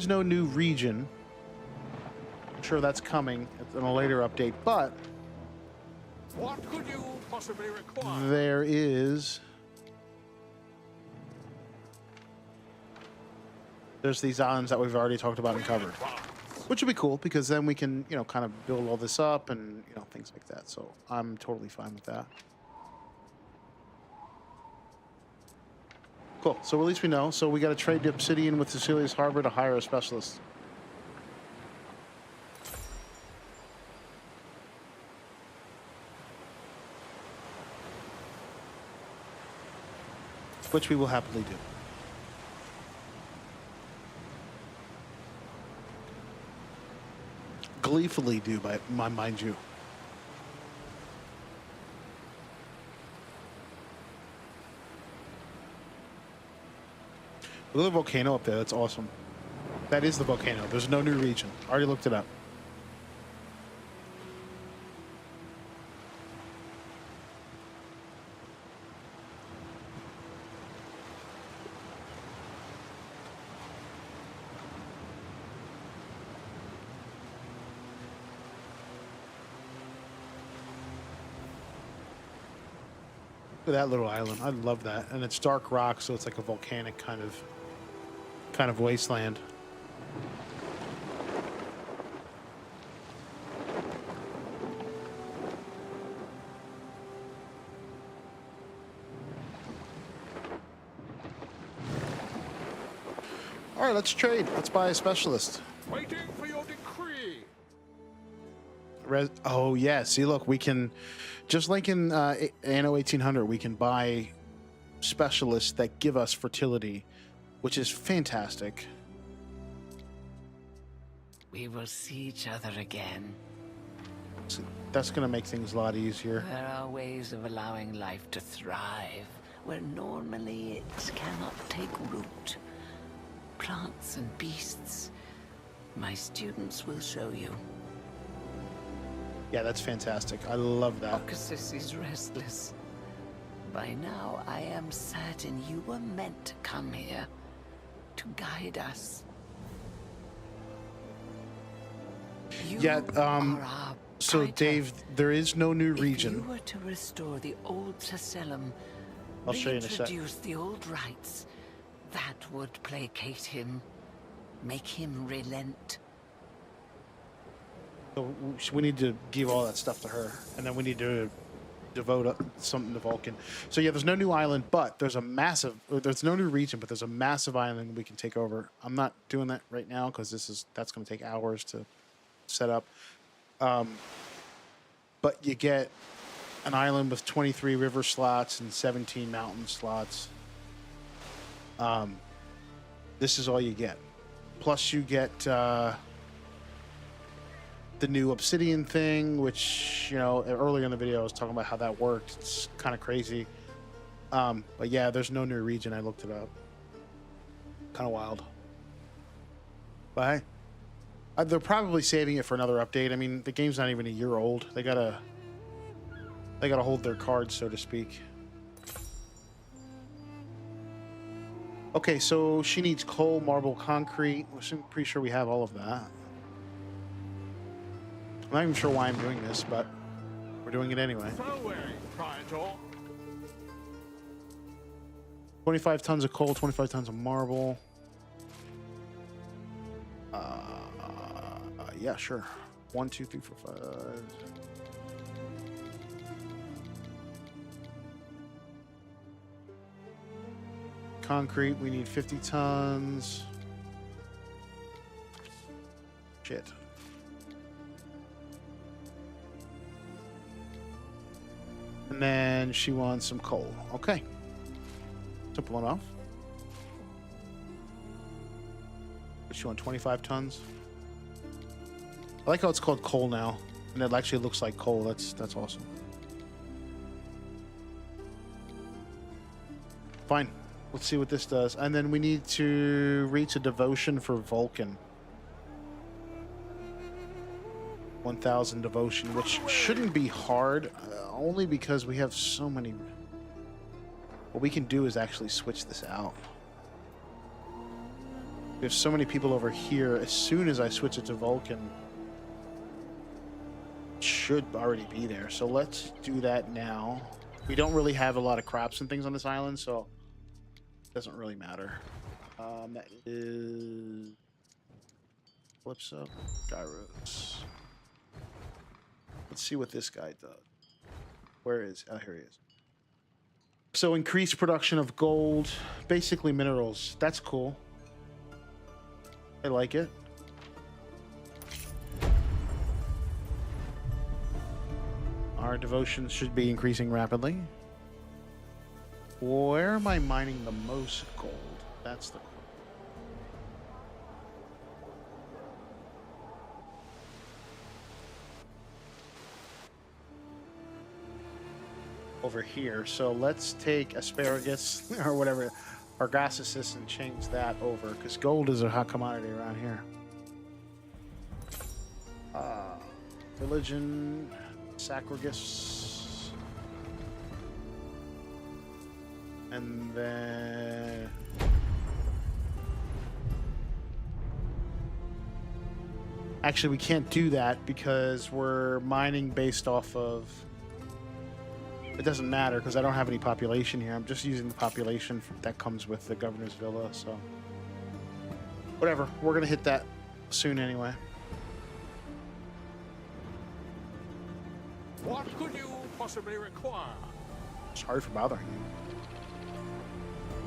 no new region. I'm sure that's coming in a later update, but What could you possibly require? there is. There's these islands that we've already talked about and covered, which would be cool because then we can, kind of build all this up and, things like that. So I'm totally fine with that. Cool. So at least we know. So we got to trade the obsidian with Cecilia's Harbor to hire a specialist. Which we will happily do. Gleefully do, mind you. Look at the volcano up there. That's awesome. That is the volcano. There's no new region. Already looked it up. Look at that little island. I love that. And it's dark rock, so it's like a volcanic kind of wasteland. All right, let's trade. Let's buy a specialist. Waiting for your decree. Oh yeah, see, look, we can, just like in Anno 1800, we can buy specialists that give us fertility, which is fantastic. We will see each other again. So that's going to make things a lot easier. There are ways of allowing life to thrive where normally it cannot take root. Plants and beasts. My students will show you. Yeah, that's fantastic. I love that. Caucasus is restless. By now, I am certain you were meant to come here to guide us. You Yeah, are our So, Praetor. Dave, there is no new If region. you were to restore the old Tacellum, I'll show you in a sec. reintroduce the old rites, that would placate him, make him relent. So we need to give all that stuff to her, and then we need to devote something to Vulcan. So yeah, there's no new island, but there's no new region, but there's a massive island we can take over. I'm not doing that right now because that's going to take hours to set up. But you get an island with 23 river slots and 17 mountain slots. This is all you get. Plus you get the new obsidian thing, which, earlier in the video I was talking about how that worked. It's kind of crazy. But yeah, there's no new region. I looked it up. Kind of wild. But hey, they're probably saving it for another update. I mean, the game's not even a year old. They gotta hold their cards, so to speak. Okay, so she needs coal, marble, concrete. I'm pretty sure we have all of that. I'm not even sure why I'm doing this, but we're doing it anyway. So wary, Praetor. 25 tons of coal, 25 tons of marble. Yeah, sure. 1, 2, 3, 4, 5. Concrete, we need 50 tons. Shit. And then she wants some coal. Okay. Simple enough. But she wants 25 tons. I like how it's called coal now. And it actually looks like coal. That's awesome. Fine. Let's see what this does. And then we need to reach a devotion for Vulcan. 1,000 devotion, which shouldn't be hard, only because we have so many. What we can do is actually switch this out. We have so many people over here. As soon as I switch it to Vulcan, it should already be there. So let's do that now. We don't really have a lot of crops and things on this island, so doesn't really matter. That is Calypso, Gyros. Let's see what this guy does. Where is? Oh, here he is. So increased production of gold, basically minerals. That's cool. I like it. Our devotion should be increasing rapidly. Where am I mining the most gold? That's the... over here. So let's take asparagus or whatever, argassisis, and change that over, because gold is a hot commodity around here. Religion, sacrigus. And then actually we can't do that because we're mining based off of, it doesn't matter because I don't have any population here. I'm just using the population that comes with the governor's villa, so whatever, we're gonna hit that soon anyway. What could you possibly require? Sorry for bothering you.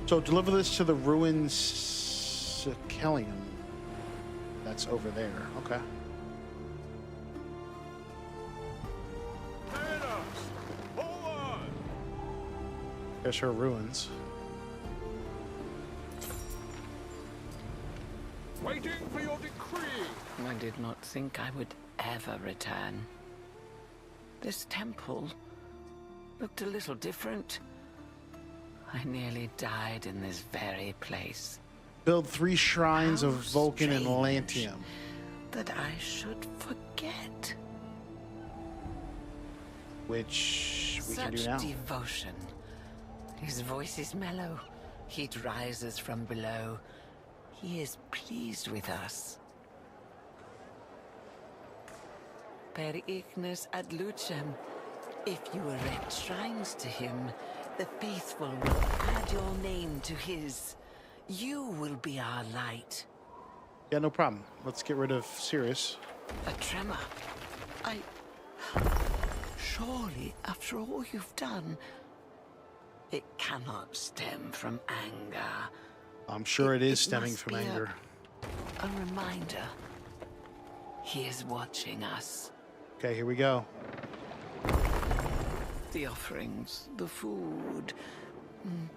So deliver this to the ruins Sicilian. That's over there. Okay. Forward! There's her ruins. Waiting for your decree. I did not think I would ever return. This temple looked a little different. I nearly died in this very place. Build 3 shrines How of Vulcan and strange Lantium. that I should forget. Which we can do Such now. devotion. His voice is mellow. Heat rises from below. He is pleased with us. Per ignis ad lucem. If you erect shrines to him, the faithful will add your name to his. You will be our light. Yeah, no problem. Let's get rid of Sirius. A tremor. Surely, after all you've done, it cannot stem from anger. I'm sure it is stemming must from be anger. A reminder. He is watching us. Okay, here we go. The offerings, the food.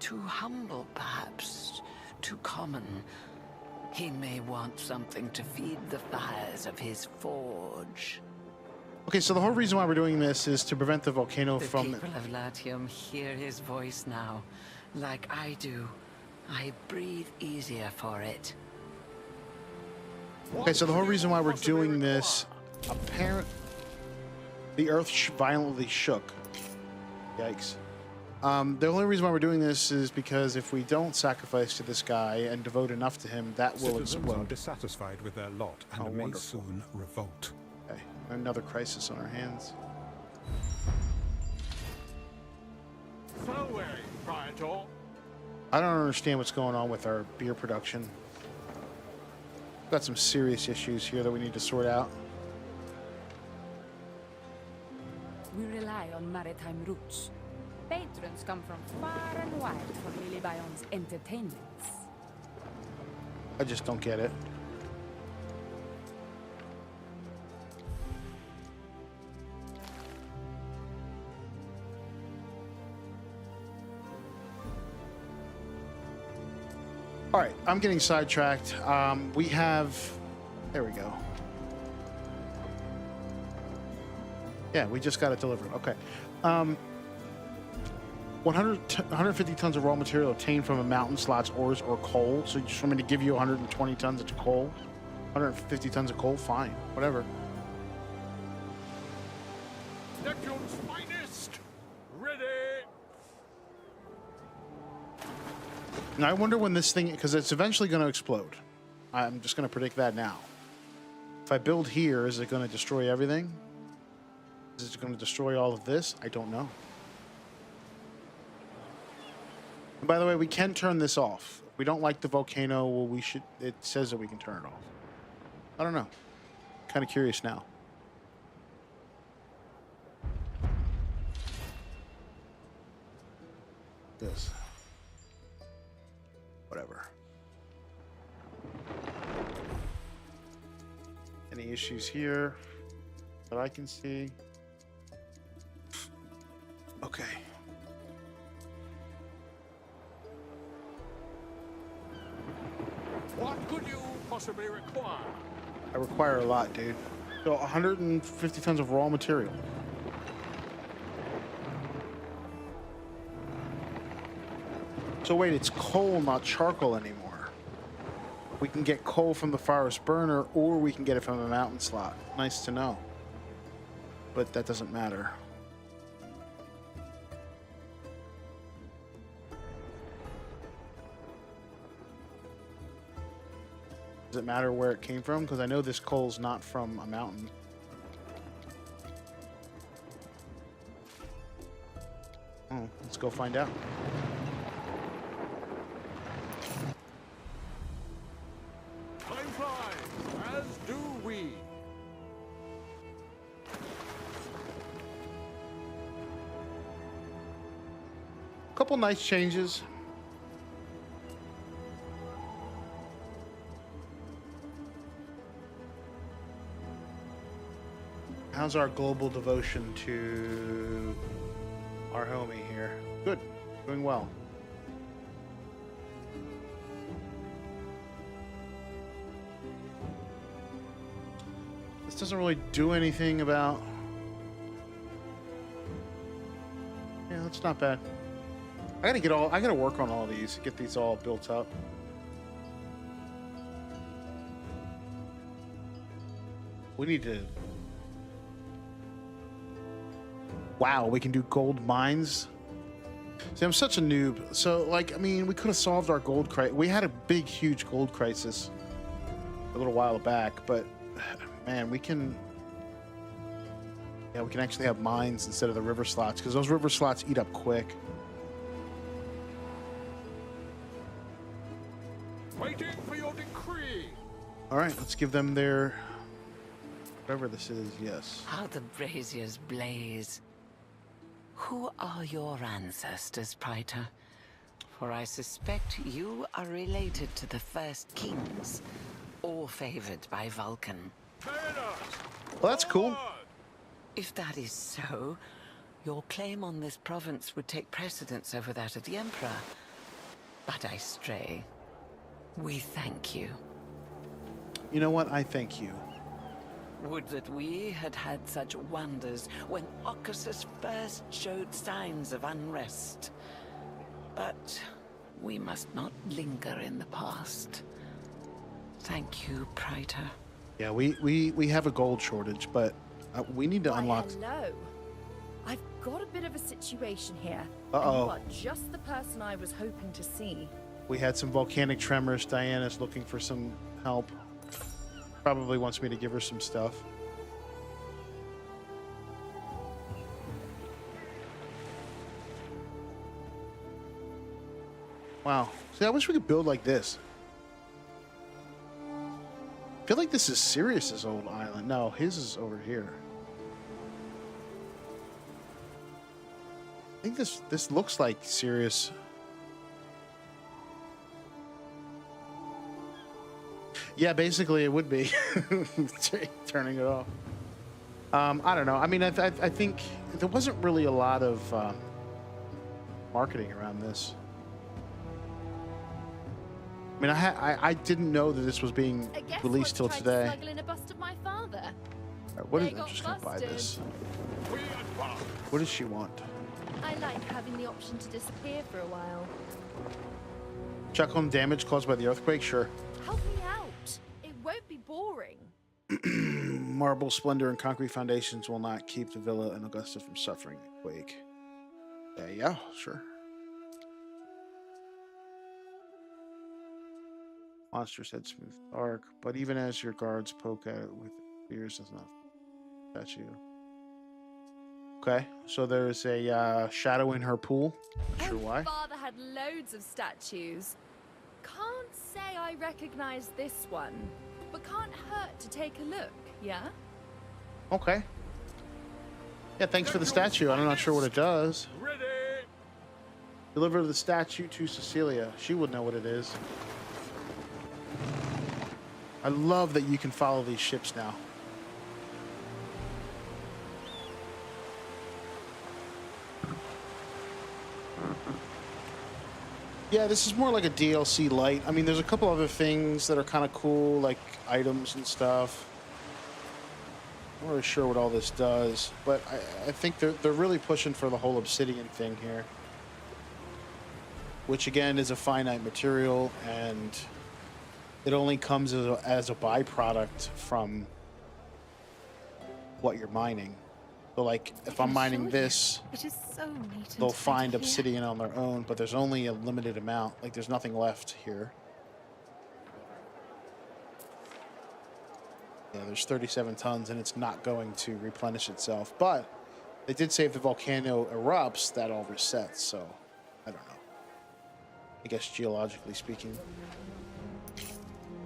Too humble, perhaps. Too common. He may want something to feed the fires of his forge. Okay, so the whole reason why we're doing this is to prevent the volcano The from... people of Latium hear his voice now, like I do. I breathe easier for it. Okay, so the whole reason why we're doing this, the earth violently shook. Yikes. The only reason why we're doing this is because if we don't sacrifice to this guy and devote enough to him, that will Citizens are explode. dissatisfied with their lot and may wonderful. soon revolt. Okay, another crisis on our hands. Farewell, Praetor. I don't understand what's going on with our beer production. Got some serious issues here that we need to sort out. We rely on maritime routes. Patrons come from far and wide for Lilybion's entertainments. I just don't get it. All right, I'm getting sidetracked. We have... There we go. Yeah, we just got it delivered. Okay. 150 tons of raw material obtained from a mountain, slots, ores, or coal. So you just want me to give you 120 tons of coal? 150 tons of coal? Fine. Whatever. Neptune's finest. Ready. Now, I wonder when this thing... Because it's eventually going to explode. I'm just going to predict that now. If I build here, is it going to destroy everything? Is it going to destroy all of this? I don't know. And by the way, we can turn this off. If we don't like the volcano, well, we should... It says that we can turn it off. I don't know. Kind of curious now. This. Whatever. Any issues here that I can see? Okay. What could you possibly require? I require a lot, dude. So 150 tons of raw material. So wait, it's coal, not charcoal anymore. We can get coal from the forest burner, or we can get it from a mountain slot. Nice to know. But that doesn't matter. Does it matter where it came from? Because I know this coal's not from a mountain. Oh, let's go find out. Time flies, as do we. Couple nice changes. How's our global devotion to our homie here? Good. Doing well. This doesn't really do anything about... Yeah, that's not bad. I gotta work on all these, get these all built up. We need to... Wow, we can do gold mines. See, I'm such a noob. So, like, I mean, we could have solved our gold crisis. We had a big, huge gold crisis a little while back, but man, we can... Yeah, we can actually have mines instead of the river slots, because those river slots eat up quick. Waiting for your decree. All right, let's give them their... Whatever this is, yes. How the braziers blaze. Who are your ancestors, Praetor? For I suspect you are related to the first kings, or favored by Vulcan. Well, that's cool. If that is so, your claim on this province would take precedence over that of the Emperor. But I stray. We thank you. You know what? I thank you. Would that we had had such wonders when Occasus first showed signs of unrest. But we must not linger in the past. Thank you, Praetor. Yeah, we have a gold shortage, but we need to unlock. Hello. I've got a bit of a situation here. Uh-oh. And you are just the person I was hoping to see. We had some volcanic tremors. Diana's looking for some help. Probably wants me to give her some stuff. Wow. See, I wish we could build like this. I feel like this is Sirius's old island. No, his is over here. I think this looks like Sirius. Yeah, basically it would be turning it off. I don't know. I mean, I think there wasn't really a lot of marketing around this. I mean, I didn't know that this was being released till today. Smuggle in a bust of my father. What is? I'm just gonna buy this. What does she want? I like having the option to disappear for a while. Check on damage caused by the earthquake. Sure. Help me out. It won't be boring. Marble splendor and concrete foundations will not keep the villa in Augusta from suffering a quake. Yeah, sure. Monsters head smooth dark, but even as your guards poke at it with spears, does not touch you. Okay, so there's a shadow in her pool. Not sure why. My father had loads of statues. Can't say I recognize this one, but can't hurt to take a look, yeah? Okay. Yeah, thanks for the statue. I'm not sure what it does. Ready. Deliver the statue to Cecilia. She would know what it is. I love that you can follow these ships now. Yeah, this is more like a DLC light. I mean, there's a couple other things that are kind of cool, like items and stuff. I'm not really sure what all this does, but I think they're really pushing for the whole obsidian thing here. Which, again, is a finite material, and it only comes as a byproduct from what you're mining. So, like, if I'm mining this, It is so neat. they'll find obsidian on their own, but there's only a limited amount. Like, there's nothing left here. Yeah, there's 37 tons, and it's not going to replenish itself. But they did say if the volcano erupts, that all resets, so I don't know. I guess geologically speaking.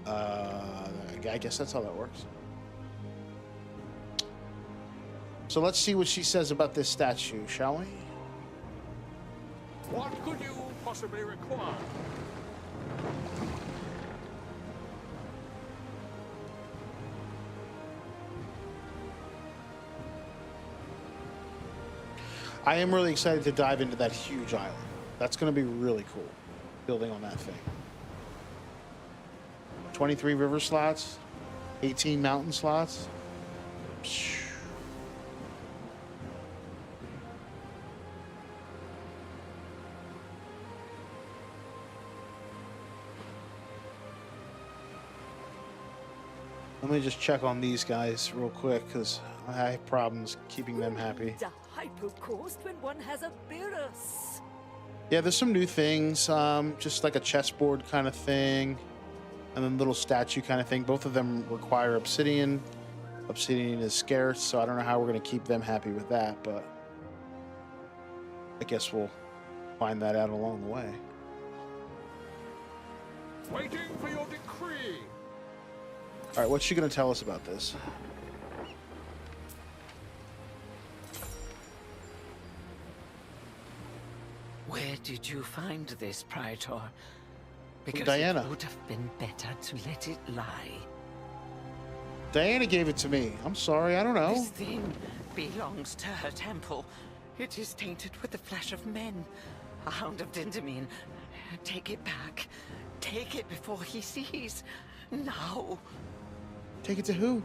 I guess that's how that works. So let's see what she says about this statue, shall we? What could you possibly require? I am really excited to dive into that huge island. That's going to be really cool, building on that thing. 23 river slots, 18 mountain slots. Psh. Let me just check on these guys real quick, because I have problems keeping them happy. The hypocaust when one has a Beerus. Yeah, there's some new things, just like a chessboard kind of thing, and then little statue kind of thing. Both of them require obsidian. Obsidian is scarce, so I don't know how we're going to keep them happy with that, but I guess we'll find that out along the way. Waiting for your decree. All right, what's she going to tell us about this? Where did you find this, Praetor? Because Diana. it would have been better to let it lie. Diana gave it to me. I'm sorry, I don't know. This thing belongs to her temple. It is tainted with the flesh of men. A hound of Dindamine. Take it back. Take it before he sees. Now. Take it to who?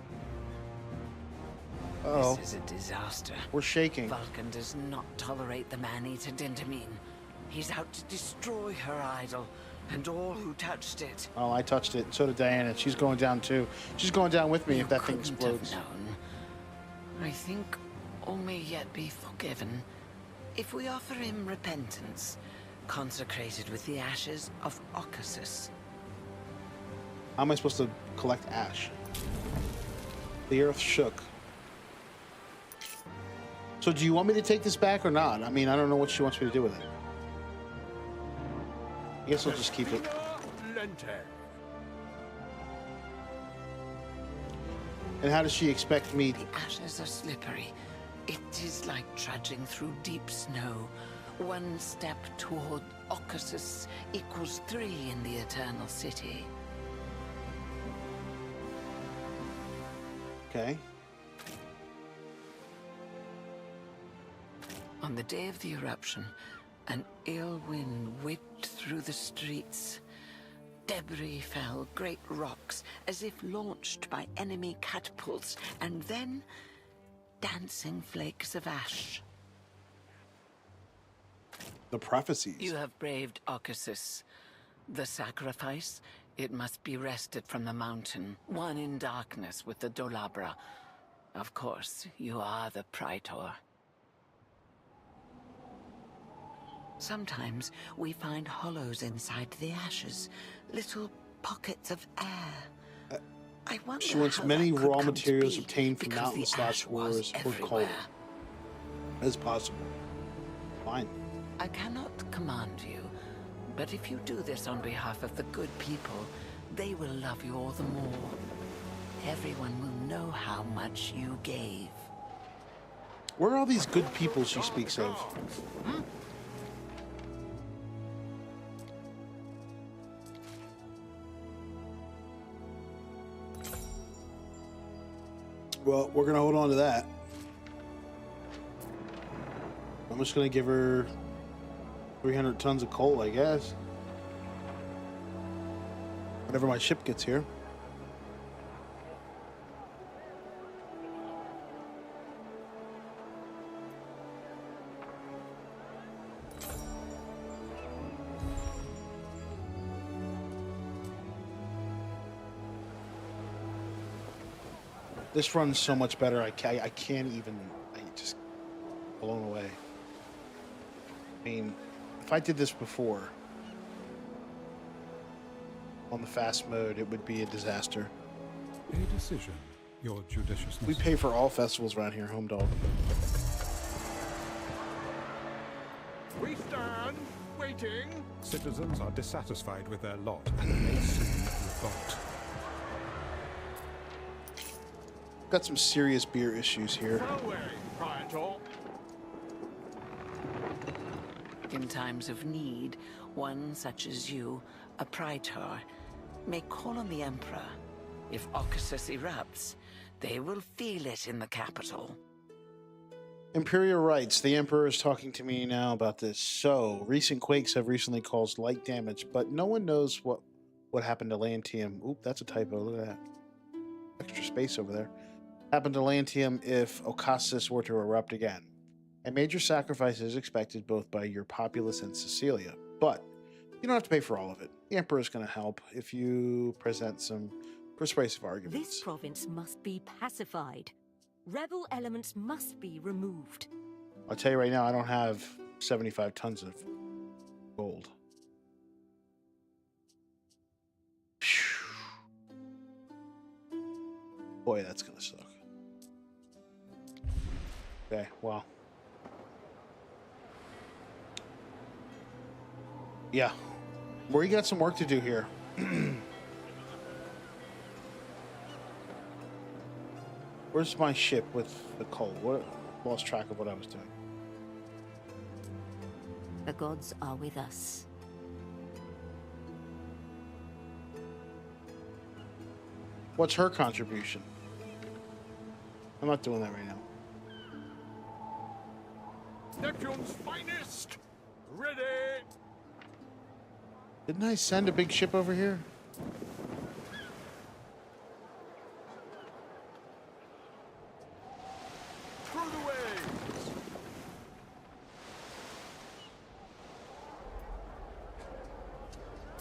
Uh-oh. This is a disaster. We're shaking. Vulcan does not tolerate the man-eater Dindamine. He's out to destroy her idol. and all who touched it. Oh, I touched it. So did Diana. She's going down too. She's going down with me You if that thing couldn't have explodes. known. I think all may yet be forgiven if we offer him repentance, consecrated with the ashes of Occasus. How am I supposed to collect ash? The earth shook. So do you want me to take this back or not? I mean, I don't know what she wants me to do with it. I guess I'll just keep it. And how does she expect me? The ashes are slippery. It is like trudging through deep snow. One step toward Occasus equals 3 in the Eternal City. Okay. On the day of the eruption, an ill wind whipped through the streets. Debris fell, great rocks, as if launched by enemy catapults, and then dancing flakes of ash. The prophecies. You have braved Occasus. The sacrifice, it must be wrested from the mountain, one in darkness with the Dolabra. Of course, you are the Praetor. Sometimes we find hollows inside the ashes, little pockets of air. I wonder She wants how many that could raw come to materials be, obtained from because mountain the slash ash was wars or coal everywhere. as possible. Fine. I cannot command you, but if you do this on behalf of the good people, they will love you all the more. Everyone will know how much you gave. Where are all these good people she speaks of? Well, we're gonna hold on to that. I'm just gonna give her 300 tons of coal, I guess. Whenever my ship gets here. This runs so much better. I can't even. I just blown away. I mean, if I did this before on the fast mode, it would be a disaster. A decision, your judiciousness. We pay for all festivals around here, Home Dog. We stand waiting. Citizens are dissatisfied with their lot and may soon revolt. Got some serious beer issues here. Away, Praetor. In times of need, one such as you, a Praetor, may call on the Emperor. If Occasus erupts, they will feel it in the capital. Imperial rights. The Emperor is talking to me now about this. So, recent quakes have recently caused light damage, but no one knows what happened to Lantium. Oop, that's a typo. Look at that. Extra space over there. Happened to Lantium if Occasus were to erupt again. A major sacrifice is expected both by your populace and Sicilia, but you don't have to pay for all of it. The Emperor is going to help if you present some persuasive arguments. This province must be pacified. Rebel elements must be removed. I'll tell you right now, I don't have 75 tons of gold. Phew. Boy, that's going to suck. Okay, well. Yeah. We got some work to do here. Where's my ship with the coal? What? Lost track of what I was doing. The gods are with us. What's her contribution? I'm not doing that right now. Neptune's finest. Ready. Didn't I send a big ship over here? Through the waves.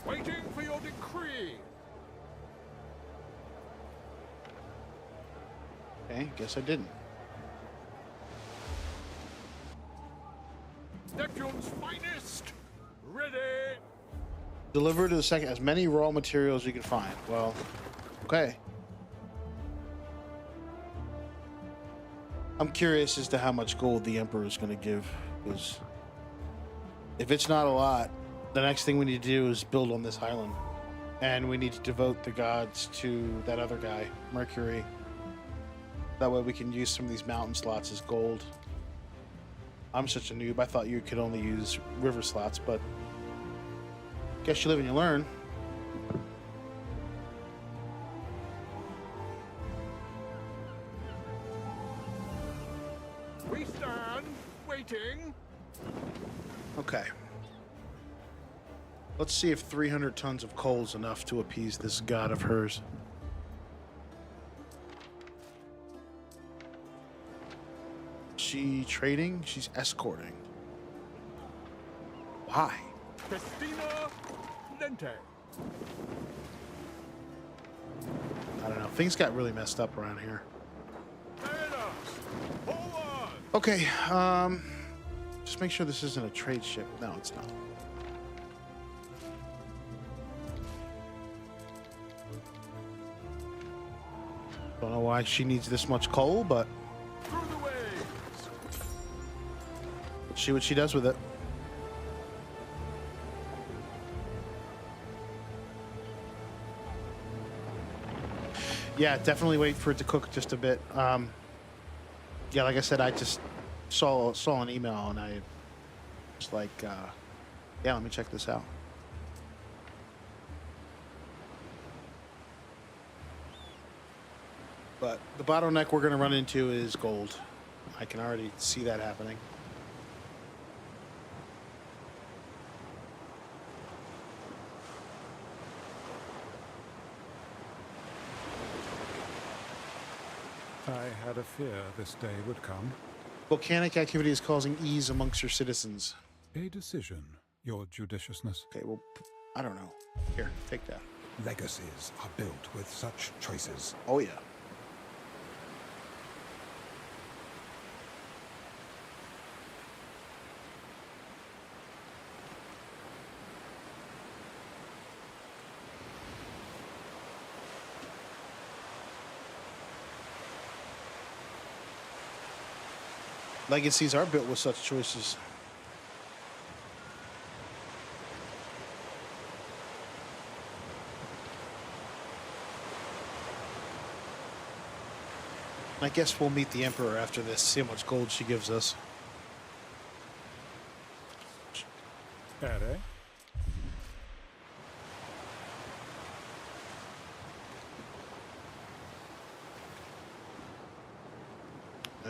Waiting. decree. Okay, guess I didn't. Neptune's finest. Ready. Deliver to the second as many raw materials you can find. Well, okay. I'm curious as to how much gold the Emperor is going to give, because if it's not a lot, the next thing we need to do is build on this island. And we need to devote the gods to that other guy, Mercury. That way we can use some of these mountain slots as gold. I'm such a noob. I thought you could only use river slots, but guess you live and you learn. We stand waiting. Okay. Let's see if 300 tons of coal is enough to appease this god of hers. She trading? She's escorting. Why? Festina Lente. I don't know. Things got really messed up around here. Diana, forward. Okay, just make sure this isn't a trade ship. No, it's not. Don't know why she needs this much coal, but Through the waves. let's see what she does with it. Yeah, definitely wait for it to cook just a bit. Yeah, like I said, I just saw an email and I was like, yeah, let me check this out. But the bottleneck we're going to run into is gold. I can already see that happening. I had a fear this day would come. Volcanic activity is causing ease amongst your citizens. A decision, your judiciousness. Okay, well, I don't know. Here, take that. Legacies are built with such choices. Oh, yeah. Legacies are built with such choices. I guess we'll meet the Emperor after this, see how much gold she gives us. Ere?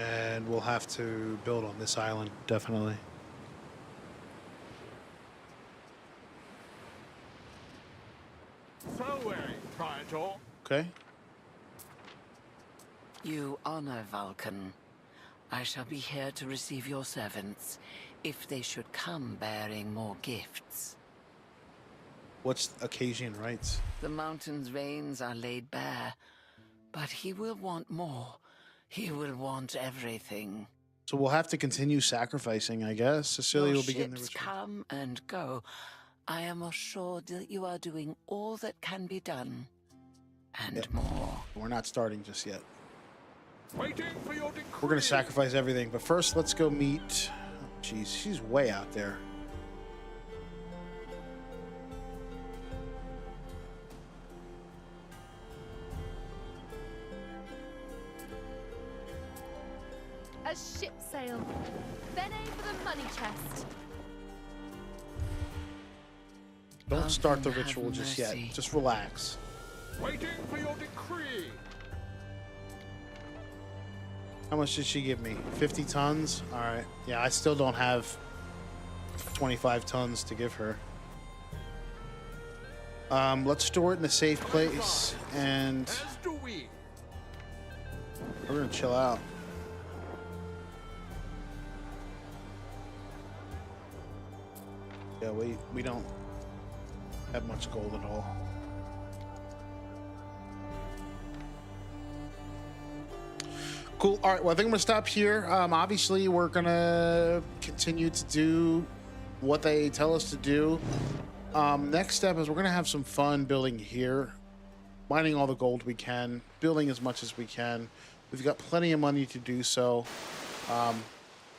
And we'll have to build on this island, definitely. So, Praetor. Okay. You honor Vulcan. I shall be here to receive your servants, if they should come bearing more gifts. What's Occasion rights? The mountain's veins are laid bare, but he will want more. He will want everything. So we'll have to continue sacrificing, I guess. Cecilia will begin the ships ritual. come and go. I am assured that you are doing all that can be done, and more. We're not starting just yet. Waiting for your decree. We're gonna sacrifice everything, but first let's go meet. Oh, jeez, she's way out there. A ship sail. Then aim for the money chest. Don't start the Have ritual just yet. mercy. Just relax. Waiting for your decree. How much did she give me? 50 tons? All right. Yeah, I still don't have 25 tons to give her. Let's store it in a safe place, and As do we. we're gonna chill out. Yeah, we don't have much gold at all. Cool. All right. Well, I think I'm gonna stop here. Obviously, we're gonna continue to do what they tell us to do. Next step is we're gonna have some fun building here, mining all the gold we can, building as much as we can. We've got plenty of money to do so.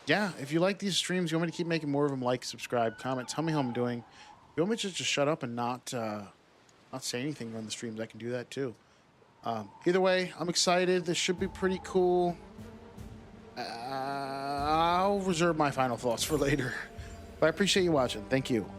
Yeah. If you like these streams, you want me to keep making more of them, like, subscribe, comment, tell me how I'm doing. If you want me to just shut up and not say anything on the streams, I can do that too. Either way, I'm excited. This should be pretty cool. I'll reserve my final thoughts for later. But I appreciate you watching. Thank you.